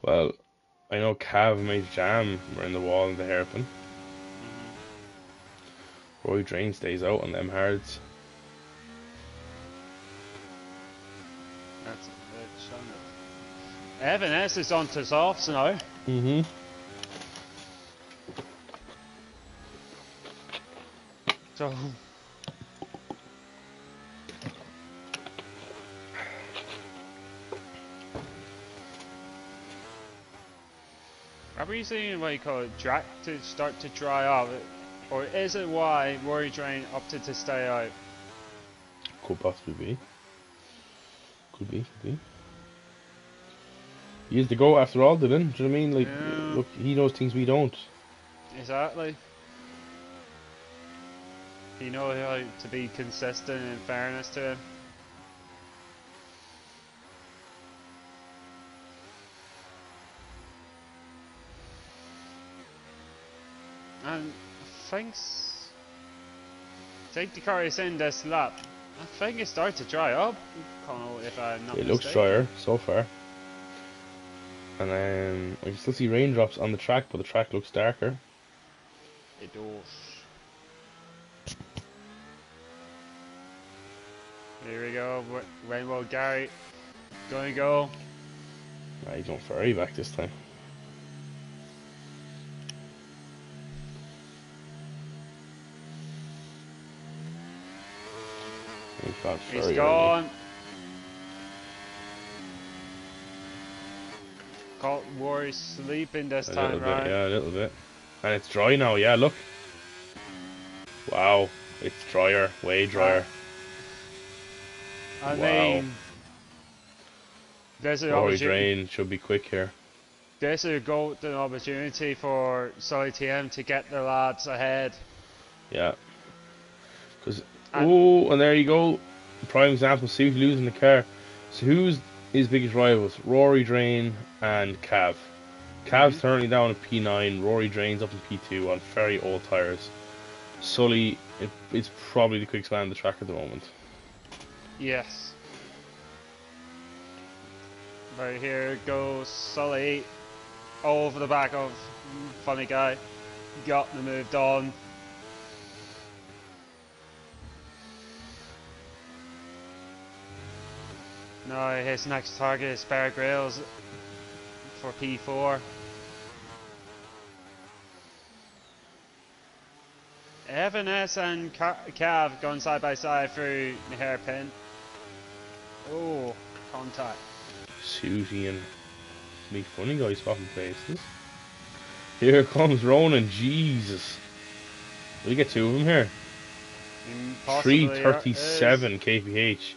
Well, I know Cav made Jam were in the wall in the hairpin. Roy Drain stays out on them hards.
That's a bit shocking. Evan S is on to softs now.
Mm-hmm.
So are we seeing what you call it, drag to start to dry out? Or is it why Rory Drain opted to stay out?
Could possibly be. Could be. He is the GOAT after all, Dylan. Do you know what I mean? Like,
Yeah.
look, he knows things we don't.
Exactly. You know how to be consistent in fairness to him. And thanks. Take the car is in this lap. I think it started to dry up, Connell, if I'm not
It
mistaken.
looks drier so far. And I can still see raindrops on the track, but the track looks darker.
It does. Here we go. Rainbow Gary. Gonna go.
He's on ferry back this time. He's gone
He's
very early.
gone. Caught Rory sleeping this
A
time
little bit,
round.
yeah, a little bit. And it's dry now, yeah, look. Wow, it's drier, way drier.
I
Wow.
mean, there's an
Rory
opportunity.
Drain should be quick here.
There's a golden opportunity for Sully TM to get the lads ahead.
Yeah. Because,
And
oh, and there you go. Prime example, see who's losing the car. So who's his biggest rivals? Rory Drain and Cav. Cav's currently down at P9, Rory Drain's up in P2 on very old tyres. Sully is probably the quickest man on the track at the moment.
yes. Right here goes Sully over the back of Funny Guy. Got the moved on. Now his next target is Bear Grylls for P4. Evan S and Cav going side by side through the hairpin. Oh, contact.
Susie and me Funny Guy swapping places. Here comes Ronan, Jesus. We get two of them here.
Possibly
337 kph.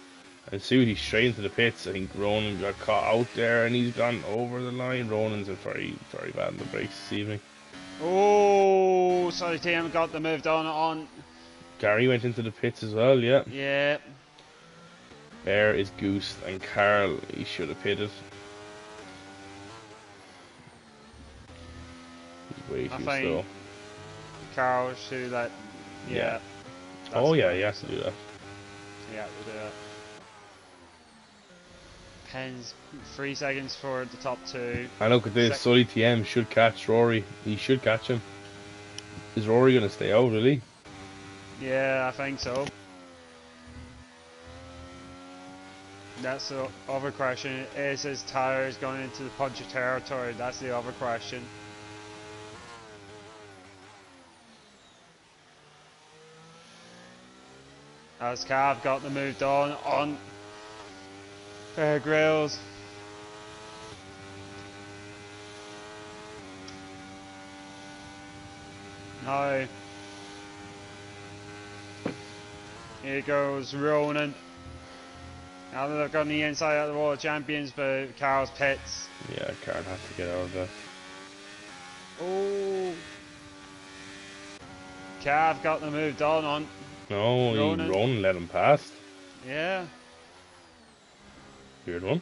And Susie straight into the pits. I think Ronan got caught out there and he's gone over the line. Ronan's been very, very bad in the brakes this evening.
Oh, sorry, team got the move done on.
Gary went into the pits as well, yeah.
Yeah.
Bear is goosed and Carl, he should have pitted. He's way too slow.
Carl should let. Yeah.
Oh yeah, he has to do that.
Yeah, we'll do that. Pens 3 seconds for the top two.
And look at this, Sully TM should catch Rory. He should catch him. Is Rory going to stay out, really?
Yeah, I think so. That's the other question. Is his tires going into the puncher territory? That's the other question. As Cav got the move done on Bear Grylls. Now, here goes Ronan. Now they look on the inside of the World Champions, but Carl's pits.
Yeah, Carl has to get out of that.
Oh, Cav got the move done on.
No, Ronan let him pass.
Yeah.
Weird one.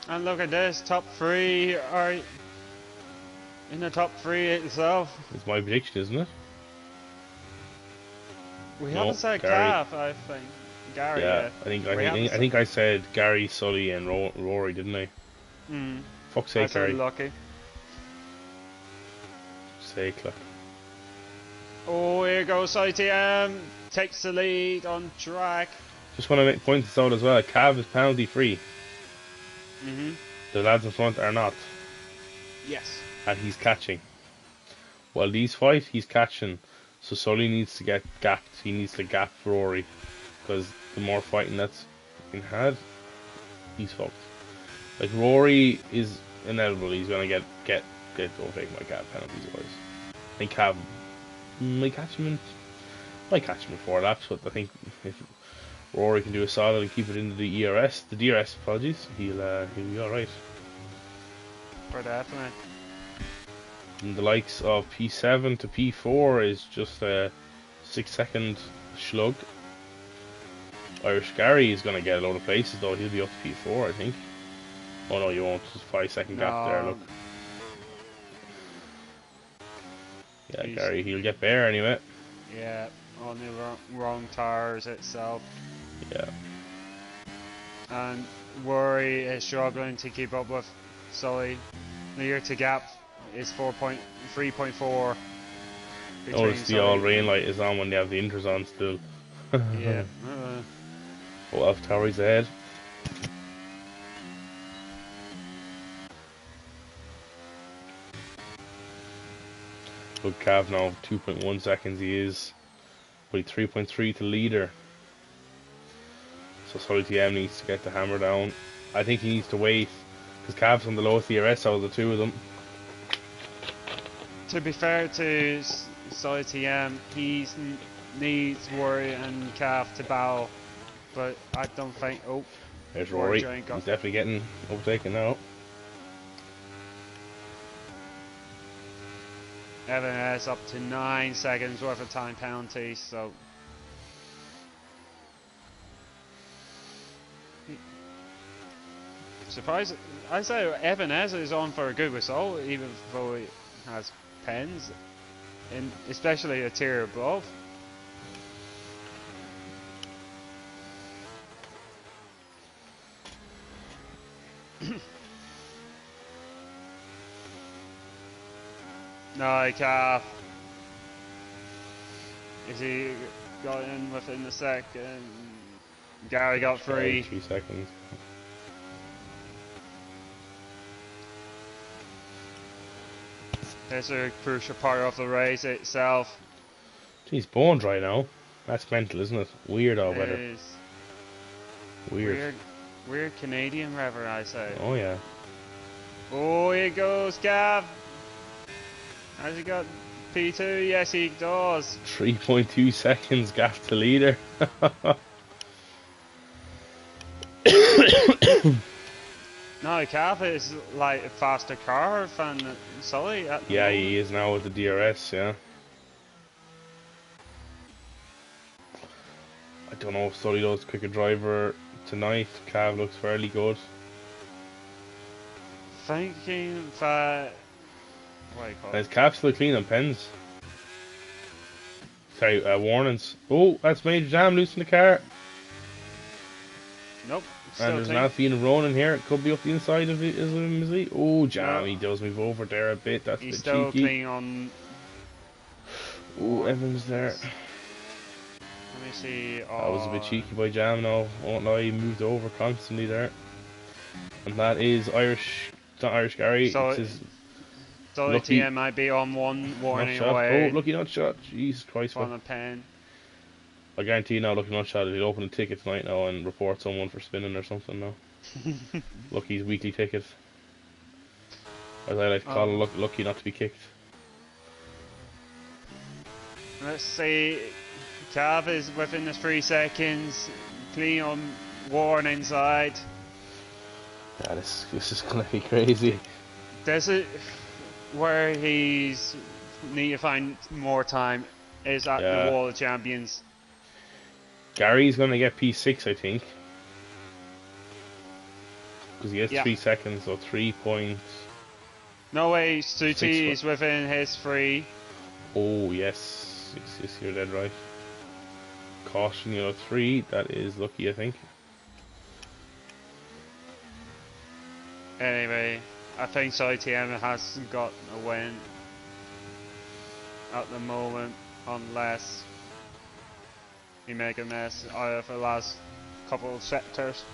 And look at this, top three are in the top three itself.
It's my prediction, isn't it?
We haven't said
Gary.
Cav, I think. Gary.
Yeah, I think I said Gary, Sully, and Rory, didn't I? Fuck's sake, Gary.
Lucky.
Sake, look.
Oh, here goes ITM. Takes the lead on track.
Just want to point this out as well. Cav is penalty free. The lads in front are not.
Yes.
And he's catching. While these fight, he's catching. So Sully needs to get gapped. He needs to gap Rory. Because the more fighting that's been had, he's fucked. Like, Rory is inevitable. He's going to get overtaken by Cav penalties wise. I think Cav might catch him in 4 laps, but I think if Rory can do a solid and keep it into the DRS, apologies, he'll be alright.
For definitely.
And the likes of P7 to P4 is just a 6-second slug. Irish Gary is going to get a load of places though. He'll be up to P4, I think. Oh no, you won't. Just 5-second gap there. Look. Yeah, Gary, he'll get Bear anyway.
Yeah, on the wrong tires itself.
Yeah.
And Rory is struggling to keep up with Sully. The year to gap is 3.4.
Notice the all rain light is on when they have the inters on still.
Yeah.
Oh, Alpha Tauri's ahead. Good Cav now, 2.1 seconds he is. But 3.3 to leader. So Sully TM needs to get the hammer down. I think he needs to wait because Cav's on the lowest DRS out of the two of them.
To be fair to Sully TM, he needs Rory and Calf to bow, but I don't think. Oh,
There's Rory.
Drain
He's definitely getting overtaken now.
Evan has up to 9 seconds worth of time penalty, so. Surprised, I say Evan is on for a good result, even though he has pens, and especially a tier above. No, Calf. Is he got in within the second? Gary got 3.
3 seconds.
There's a crucial part of the race itself.
He's bone dry now. That's mental, isn't it? Weird all weather.
Is
Weird.
Weird Canadian weather, I say.
Oh yeah.
Oh, here goes Gav. Has he got P2? Yes, he does.
3.2 seconds gap to leader.
No, Gav is like a faster car than Sully at the
Yeah,
moment.
he is now with the DRS, yeah. I don't know if Sully does quicker driver tonight. Cav looks fairly good.
Thinking that. What do you call it?
And his Cav still clean on pens. Sorry, warnings. Oh, that's Major Jam loose in the car.
Nope.
And there's an Alpine and Ronan here. It could be up the inside of him, is he? Oh, Jam, he does move over there a bit. That's a
He's
bit
still
cheeky.
clean on.
Oh, Evans there.
Let me see.
That was a bit cheeky by Jam now. Won't lie, he moved over constantly there. And that is Irish, it's not Irish Gary.
So
it's his
Sully
lucky
TM might be on one warning
not shot.
away
Oh, lucky not shot. Jesus Christ.
from a pen.
I guarantee you now, lucky not shot, he'll open a ticket tonight now and report someone for spinning or something now. Lucky's weekly ticket. As I like to call it, lucky not to be kicked.
Let's see. Cav is within the 3 seconds. Clean on Warren inside.
Yeah, this is gonna be crazy.
There's a where he's need to find more time is at the Wall of Champions.
Gary's gonna get P6, I think, because he has 3 seconds, so 3 points.
No way, Suti is within his 3.
Oh yes, you're dead right. Caution, yellow 3. That is lucky, I think.
Anyway, I think TM has got a win at the moment, unless he make a mess out of the last couple of sectors.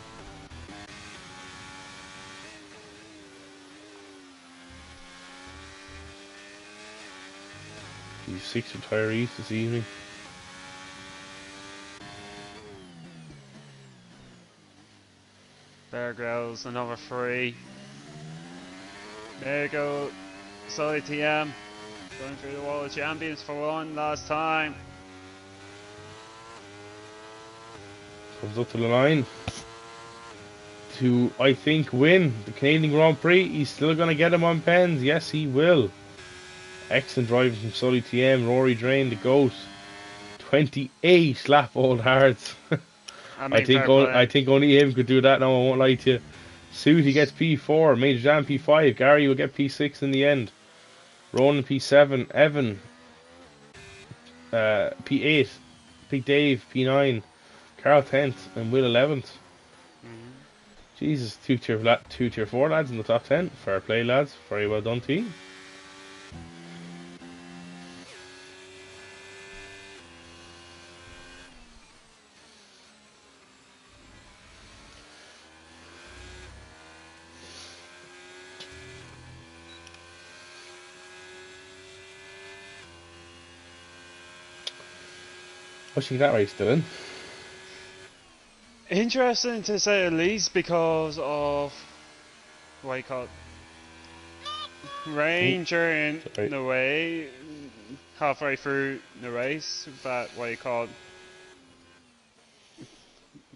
He's 6 retirees this evening.
There goes another 3. There goes Sully TM going through the Wall of Champions for one last time.
Comes up to the line to, I think, win the Canadian Grand Prix. He's still going to get him on pens. Yes, he will. Excellent driving from Sully TM. Rory Drain, the GOAT. 28 lap old hards. I think only him could do that now, I won't lie to you. Suit, he gets P4. Major Jam P5. Gary will get P6 in the end. Ronan P7. Evan P8. Big Dave P9. Carl 10th and Will 11th. Jesus, two tier 4 lads in the top 10. Fair play, lads. Very well done, team. What's that race doing?
Interesting to say the least because of what you call it,
Oh,
Ranger in
sorry.
the way halfway through the race, but what you call it,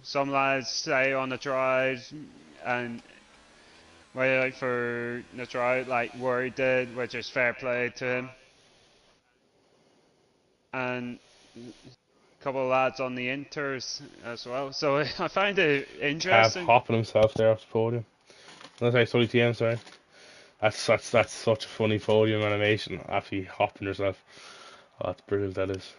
some lads stay on the drive and wait like for the drive like Worry did, which is fair play to him. And a couple of lads on the inters as well. So I find it
Cav
interesting.
hopping himself there off the podium. No, sorry, sorry, TM, sorry. That's such a funny podium animation. After hopping yourself. Oh, that's brilliant, that is.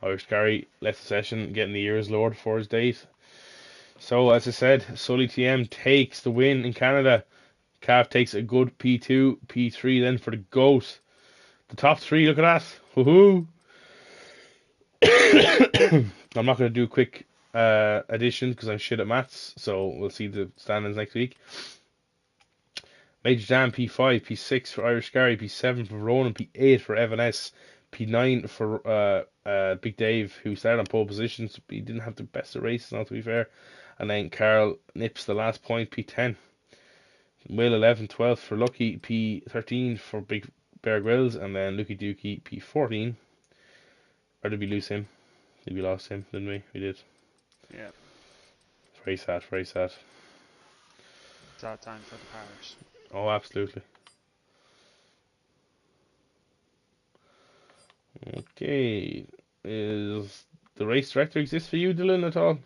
Irish Gary left the session getting the ears lowered for his date. So, as I said, Sully TM takes the win in Canada. Cav takes a good P2, P3 then for the GOAT. The top three, look at that. Woohoo! I'm not going to do a quick addition because I'm shit at maths, so we'll see the standings next week. Major Dan P5, P6 for Irish Gary, P7 for Ronan, P8 for Evan S, P9 for Big Dave, who started on pole positions, but he didn't have the best of races, not to be fair. And then Carl nips the last point, P10. Will 11, 12th for Lucky, P13 for Big Bear Grylls, and then Lucky Dookie, P14. Or did we lose him? Did we lost him, didn't we? We did.
Yeah,
Very sad, very sad.
it's that time for the parish.
Oh, absolutely. Okay. Is the race director exist for you, Dylan, at all?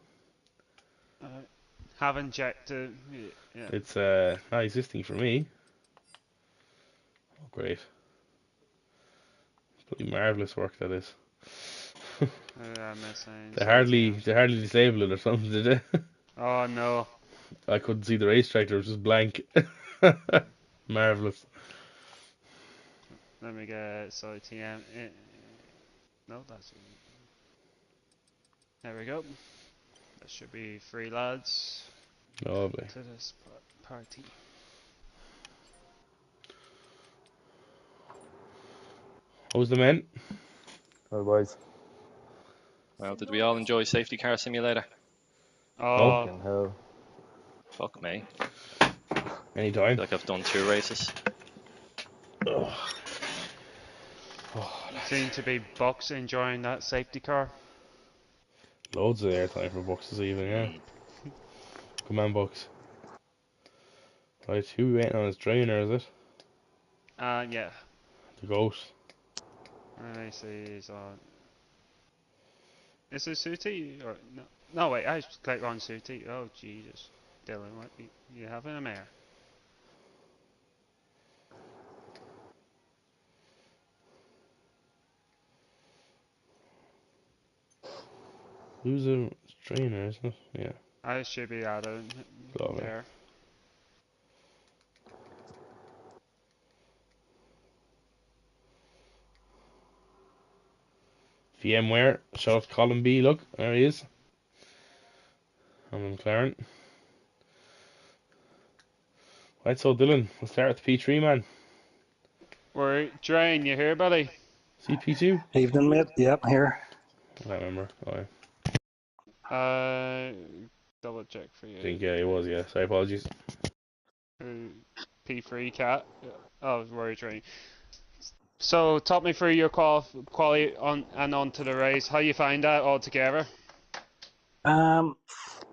Uh, haven't checked it. Yeah,
It's not existing for me. Oh, great. Pretty marvelous work that is.
I'm missing
They
so
hardly
TM.
they hardly disabled it or something, did they?
Oh no.
I couldn't see the race director, it was just blank. Marvelous.
Let me get so TM. No, that's. There we go. That should be three lads
Lovely.
to this party.
How's the men?
Otherwise,
Well, did we all enjoy Safety Car Simulator?
Oh,
Oh,
fucking hell.
Fuck me. I
anytime.
feel like I've done 2 races.
Oh, oh,
seem to be Bucks enjoying that safety car.
loads of airtime for Bucks this evening, yeah.
Mm.
Come on, Bucks. Right, who we waiting on his trainer, is it?
Yeah.
The GOAT.
Let me see. He's on. Is it Suti or no? No, wait. I clicked on Suti. Oh Jesus, Dylan, what you having a mare?
Who's a trainer, isn't it? Yeah,
I should be out of
lovely.
there.
VMware, shout out to Colin B. Look, there he is. I'm McLaren. Right, so Dylan, we'll start with the P3 man.
We're Drain. You here, buddy?
CP2?
Evening, mate. Yep, here.
I can't remember. Oh, I
Uh, double check for you.
think it was, yeah. Sorry, apologies.
Uh, P3 cat. Oh, we're Drain. So, talk me through your quality on and onto the race. How you find that altogether?
Um,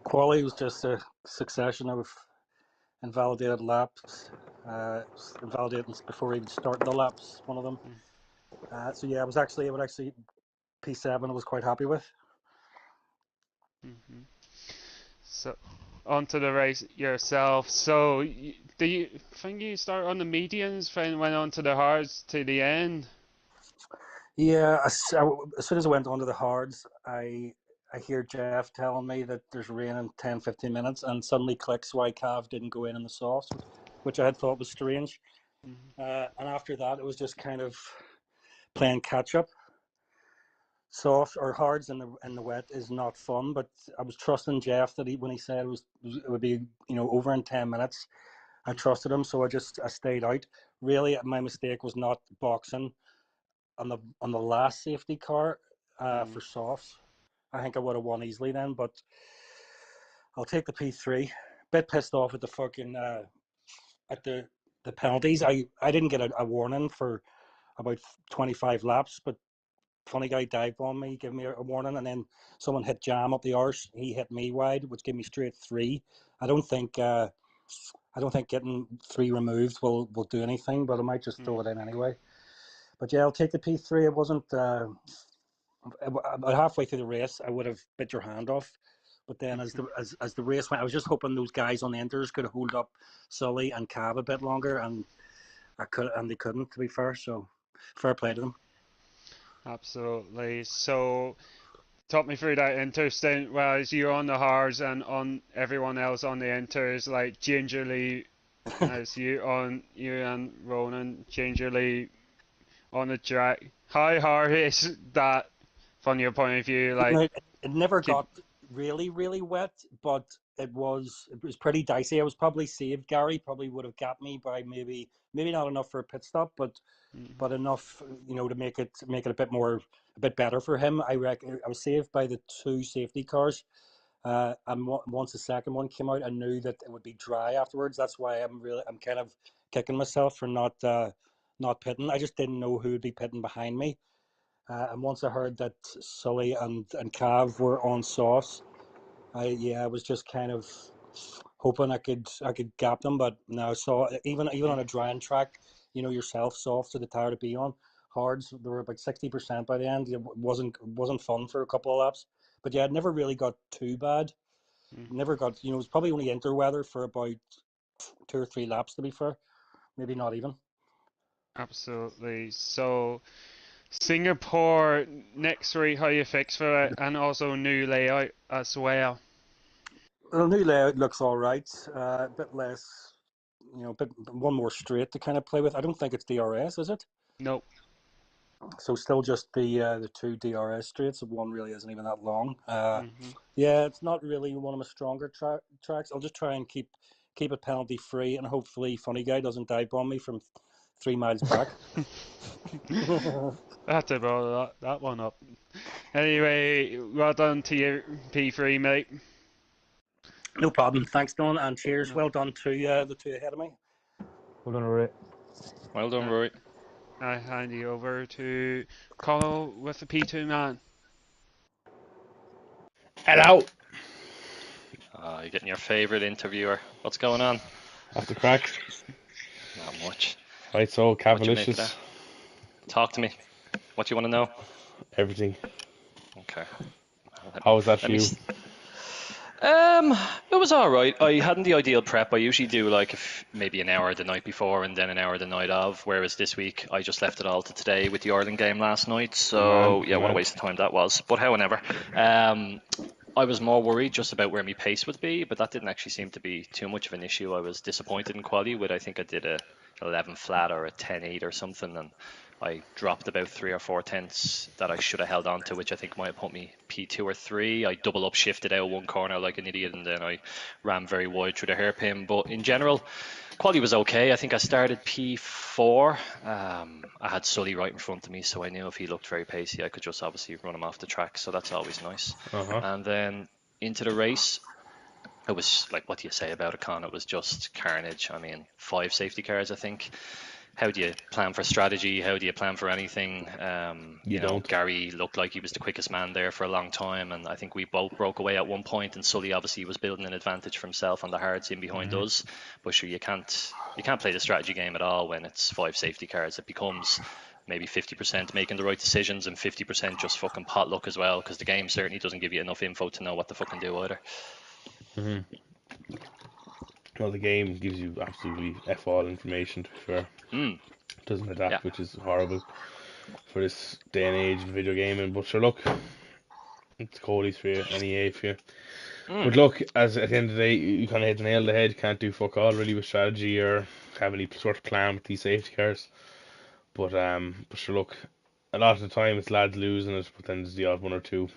Quali was just a succession of invalidated laps. Invalidating before even starting the laps. One of them. So yeah, I would actually P7. I was quite happy with.
Hmm. So, onto the race yourself. So, do you think you start on the medians, then went on to the hards to the end?
Yeah, as soon as I went onto the hards, I hear Jeff telling me that there's rain in 10, 15 minutes, and suddenly clicks why Cav didn't go in the softs, which I had thought was strange.
Hmm.
And after that, it was just kind of playing catch up. Soft or hards in the wet is not fun, but I was trusting Jeff that when he said it would be over in 10 minutes, I trusted him, so I stayed out. Really, my mistake was not boxing on the last safety car
Hmm.
for softs. I think I would have won easily then, but I'll take the P3. Bit pissed off at the fucking at the penalties. I didn't get a warning for about 25 laps, but funny guy dived on me, gave me a warning, and then someone hit Jam up the arse. He hit me wide, which gave me straight 3. I don't think getting 3 removed will do anything, but I might just throw it in anyway. But yeah, I'll take the P3. It wasn't about halfway through the race. I would have bit your hand off, but then as the race went, I was just hoping those guys on the Inters could hold up Sully and Cav a bit longer, and they couldn't, to be fair. So fair play to them.
Absolutely. So, talk me through that Inter stint. Whereas you on the hards and on everyone else on the Inters, like gingerly, as you and Ronan gingerly on the track. How hard is that from your point of view? Like,
it never got really, really wet, but it was pretty dicey. I was probably saved. Gary probably would have got me by maybe not enough for a pit stop, but enough, to make it a bit better for him. I reckon I was saved by the 2 safety cars. And once the second one came out, I knew that it would be dry afterwards. That's why I'm kind of kicking myself for not pitting. I just didn't know who would be pitting behind me. And once I heard that Sully and Cav were on sauce, I was just kind of hoping I could gap them. But now I saw even on a drying track, yourself, soft to the tire to be on. Hards, they were about 60% by the end. It wasn't fun for a couple of laps. But yeah, it never really got too bad. Never got, it was probably only interweather for about 2 or 3 laps, to be fair. Maybe not even.
Absolutely. So, Singapore next week, how you fix for it, and also new layout as well.
Well, new layout looks all right. A bit less, one more straight to kind of play with. I don't think it's DRS, is it?
Nope.
So still just the 2 DRS straights. One really isn't even that long. Yeah, it's not really one of my stronger tracks. I'll just try and keep it penalty free, and hopefully Funny Guy doesn't dive bomb me from 3 miles back.
I had to blow that one up. Anyway, well done to you, P3, mate.
No problem. Thanks, Don, and cheers. Well done to the 2 ahead of me.
Well done, Rory.
Well done, Rory.
I hand you over to Connell with the P2 man.
Hello.
You're getting your favourite interviewer. What's going on?
After crack.
Not much.
Right, so
What do you make of
Cavalicious.
that? Talk to me. What do you want to know?
Everything.
Okay.
How was that for
Let me
you?
s- It was all right. I hadn't the ideal prep. I usually do like maybe an hour the night before and then an hour the night of. Whereas this week I just left it all to today with the Ireland game last night. So yeah, what a waste of time that was. But however, I was more worried just about where my pace would be, but that didn't actually seem to be too much of an issue. I was disappointed in quali with I think I did a 11 flat or a 10.8 or something, and I dropped about 3 or 4 tenths that I should have held on to, which I think might have put me P2 or 3. I double up shifted out one corner like an idiot, and then I ran very wide through the hairpin. But in general, quality was okay. I think I started P4. I had Sully right in front of me, so I knew if he looked very pacey, I could just obviously run him off the track. So that's always nice. And then into the race, it was like, what do you say about it, Con? It was just carnage. I mean, 5 safety cars, I think. How do you plan for strategy? How do you plan for anything?
You don't.
Gary looked like he was the quickest man there for a long time, and I think we both broke away at one point, and Sully obviously was building an advantage for himself on the hards in behind us. But sure, you can't play the strategy game at all when it's 5 safety cars. It becomes maybe 50% making the right decisions and 50% just fucking pot luck as well, because the game certainly doesn't give you enough info to know what to fucking do either.
Well, the game gives you absolutely F all information, to be fair. It doesn't adapt, which is horrible for this day and age in video gaming. But sure, look, it's Cody's for you, NEA for you. But look, as at the end of the day, you kind of hit the nail on the head. Can't do fuck all really with strategy or have any sort of plan with these safety cars. But sure, look, a lot of the time it's lads losing it, but then there's the odd one or two,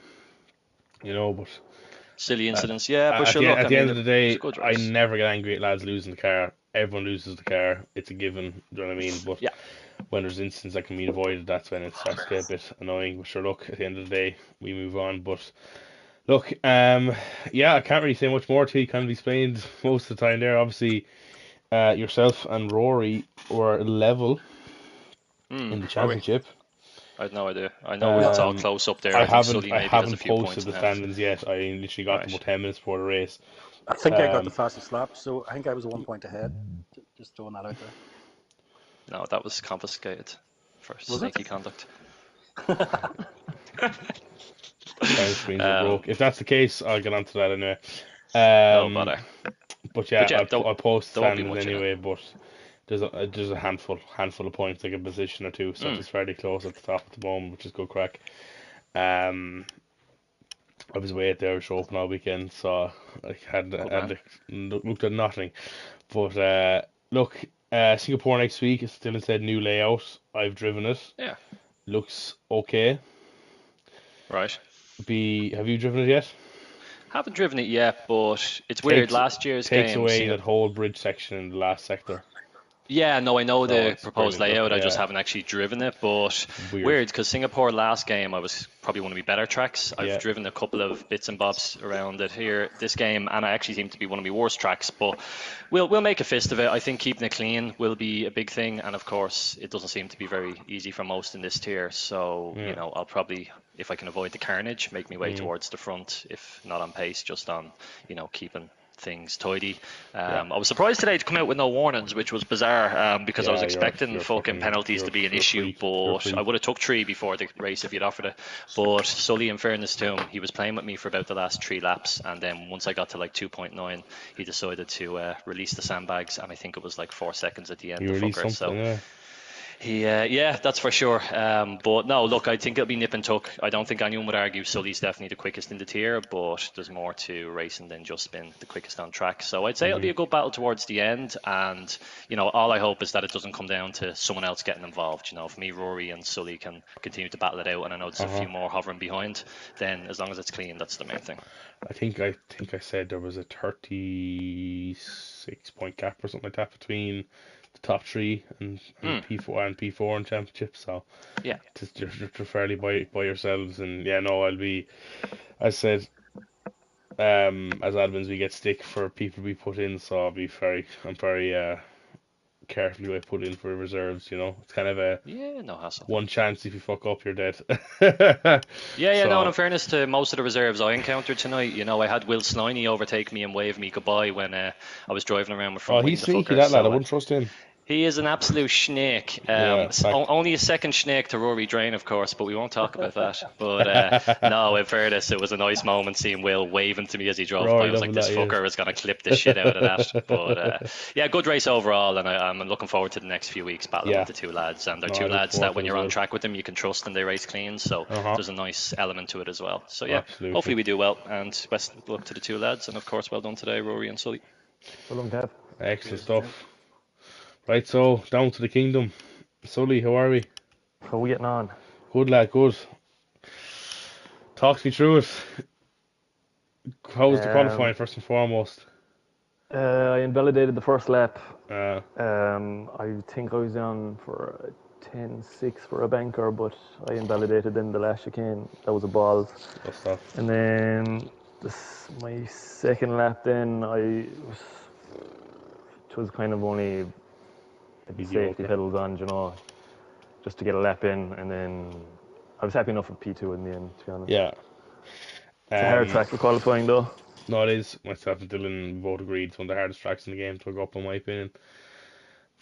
but
Silly incidents, yeah. But
at
sure,
the,
look,
at
I
the
mean,
end of the
it was
day,
a good
I
race.
never get angry at lads losing the car. everyone loses the car. It's a given. Do you know what I mean? But
Yeah.
when there's incidents that can be avoided, that's when it starts to get a bit annoying. But sure, look, at the end of the day, we move on. But look, yeah, I can't really say much more to you. Kind of explained most of the time there. Obviously, yourself and Rory were level in the
Are we?
championship.
I had no idea. I know it's all
Um,
close up there. I think Sully
I
maybe has a
haven't
few points
posted
in
the
hand.
standings yet. I literally got them
Right.
about 10 minutes before the race.
I think I got the
Um,
fastest lap, so I think I was 1 point ahead. Just throwing that out there.
No, that was confiscated for
Was it?
sneaky conduct.
time screens are
Um,
broke. If that's the case, I'll get onto that anyway.
no
Um,
bother.
but yeah,
But yeah,
I'll post
don't be
standings
much in it.
anyway. But there's a handful of points, like a position or two, so it's fairly close at the top at the moment, which is good crack. I was away at the Irish Open all weekend, so I had looked at nothing. But look, Singapore next week. It's still said new layout. I've driven it.
Yeah.
Looks okay.
Right.
Have you driven it yet?
Haven't driven it yet, but it's weird. Last year's
Takes
game,
away that whole bridge section in the last sector.
Yeah, no, I know
So
the
it's
proposed
brilliant,
layout. I just
yeah.
haven't actually driven it, but
Weird.
because Singapore last game, I was probably one of my better tracks. I've
Yeah.
driven a couple of bits and bobs around it here this game, and I actually seem to be one of my worst tracks. But we'll make a fist of it. I think keeping it clean will be a big thing, and of course, it doesn't seem to be very easy for most in this tier. So
Yeah.
I'll probably, if I can avoid the carnage, make my way towards the front, if not on pace, just on keeping things tidy. I was surprised today to come out with no warnings, which was bizarre, because I was
Yeah,
expecting
you're
fucking penalties to be an
you're
issue,
freak. You're
but
freak.
I would have took 3 before the race if you'd offered it. But Sully, in fairness to him, he was playing with me for about the last 3 laps, and then once I got to like 2.9, he decided to release the sandbags, and I think it was like 4 seconds at the end.
You
The
released
fucker.
something,
So
yeah.
yeah, that's for sure. But no, look, I think it'll be nip and tuck. I don't think anyone would argue Sully's definitely the quickest in the tier, but there's more to racing than just being the quickest on track. So I'd say it'll be a good battle towards the end, and all I hope is that it doesn't come down to someone else getting involved. For me, Rory and Sully can continue to battle it out, and I know there's a few more hovering behind. Then, as long as it's clean, that's the main thing.
I think I said there was a 36 point gap or something like that between the top 3 and P4 and P4 in championship. So
Yeah.
you're fairly by yourselves, and yeah, no, I'll be. As said, as admins, we get stick for people we put in, so I'm very careful who I put in for reserves. It's kind of a
No hassle.
one chance. If you fuck up, you're dead.
Yeah,
So-
no, and in fairness to most of the reserves I encountered tonight, I had Will Sliney overtake me and wave me goodbye when I was driving around with
Oh,
front wing
he's
the
sneaky,
fucker,
that lad. I
so,
wouldn't trust him.
he is an absolute snake.
Yeah, fact.
Only a second snake to Rory Drain, of course, but we won't talk about that. But no, in fairness, it was a nice moment seeing Will waving to me as he drove
Rory
by. I was like,
loving
this
that,
fucker is going to clip the shit out of that. But yeah, good race overall, and I'm looking forward to the next few weeks battling
Yeah.
with the 2 lads. And they're
No, I
2
look
lads
forward
that
to
when
it
you're
as
on
well.
track with them, you can trust and they race clean. So there's a nice element to it as well. So yeah,
Absolutely.
hopefully we do well. And best of luck to the 2 lads. And of course, well done today, Rory and Sully.
Well done, Kev.
Excellent stuff. Right, so down to the kingdom. Sully, how are we?
How are we getting on?
Good lad, good. Talk me through it. How was the qualifying first and foremost?
I invalidated the first lap.
Uh,
I think I was on for a 10-6 for a banker, but I invalidated in the last chicane. That was a balls.
good stuff.
And then my second lap, then it was kind of only
Mediocre.
safety pedals on, just to get a lap in, and then I was happy enough with P2 in the end, to be honest.
Yeah.
It's a hard track for qualifying, though.
No, it is. Myself and Dylan both agreed it's one of the hardest tracks in the game to go up, in my opinion.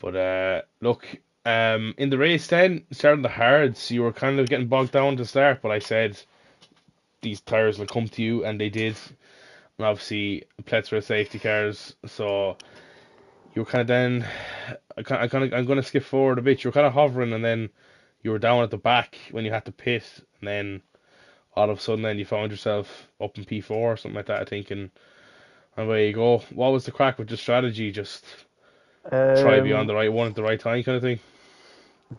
But look, in the race then, starting the hards, you were kind of getting bogged down to start, but I said these tyres will come to you, and they did. And obviously, a plethora of safety cars, so you were kind of then. I'm going to skip forward a bit. You were kind of hovering, and then you were down at the back when you had to pit, and then all of a sudden, then you found yourself up in P4 or something like that, I think, and away you go. What was the crack with the strategy? Just try to be on the right one at the right time, kind of thing.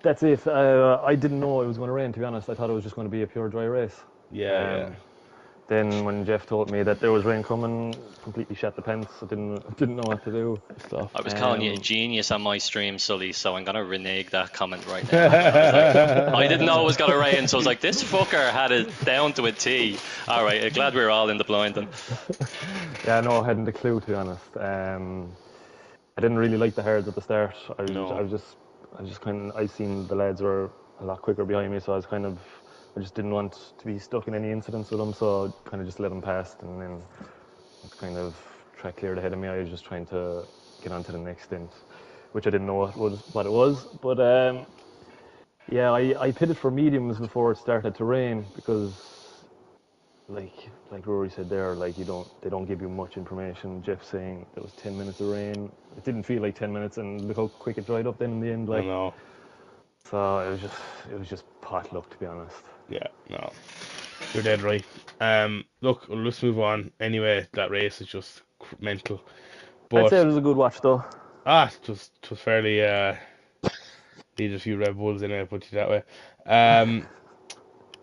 That's it. I didn't know it was going to rain, to be honest. I thought it was just going to be a pure dry race.
Yeah,
then when Jeff told me that there was rain coming, completely shat the pants. I didn't know what to do.
Stuff.
I was calling you a genius on my stream, Sully, so I'm gonna renege that comment right now. I didn't know it was gonna rain, so I was like, this fucker had it down to a T. All right, glad we were all in the blind then.
Yeah, no, I hadn't a clue, to be honest. I didn't really like the hards at the start. I seen the lads were a lot quicker behind me, so I just didn't want to be stuck in any incidents with them, so I kind of just let them past, and then it's kind of track cleared ahead of me. I was just trying to get on to the next stint, which I didn't know what it was. But yeah, I pitted for mediums before it started to rain because, like Rory said there, like they don't give you much information. Jeff saying there was 10 minutes of rain. It didn't feel like 10 minutes, and look how quick it dried up then in the end. Like,
I know.
So it was just pot luck, to be honest.
Yeah, no, you're dead right. Look, let's move on. Anyway, that race is just mental. But
I'd say it was a good watch, though.
it was fairly needed a few Red Bulls in it, put you that way.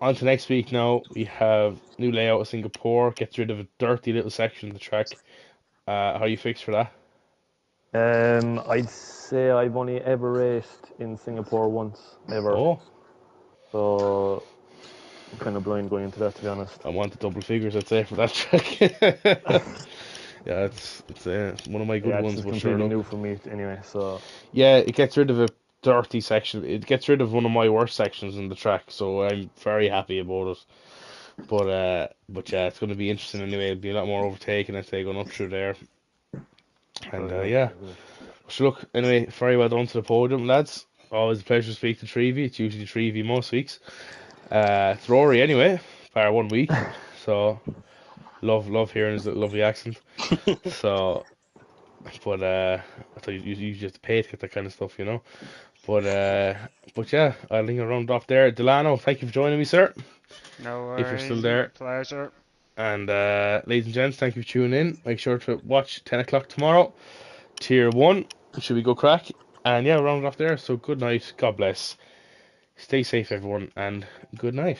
On to next week now. We have new layout of Singapore. Gets rid of a dirty little section of the track. How are you fixed for that?
I'd say I've only ever raced in Singapore once, ever.
Oh,
So I'm kind of blind going into that, to be honest.
I want the double figures, I'd say, for that track. Yeah, it's one of my good ones,
It's
but
completely
sure.
new for me anyway. So
Yeah, it gets rid of a dirty section. It gets rid of one of my worst sections in the track, so I'm very happy about it. But yeah, it's going to be interesting anyway. It'll be a lot more overtaking, I'd say, going up through there. And yeah. So look, anyway, very well done to the podium, lads. Always a pleasure to speak to Trevi. It's usually Trevi most weeks. It's Rory anyway, bar 1 week. So love hearing his lovely accent. So, but I thought you just have to pay to get that kind of stuff, you know. But yeah, I think I'll round off there. Delano, thank you for joining me, sir.
No worries.
If you're still there.
Pleasure.
And ladies and gents, thank you for tuning in. Make sure to watch 10 o'clock tomorrow. Tier 1. Should we go crack? And yeah, round off there. So good night. God bless. Stay safe, everyone, and good night.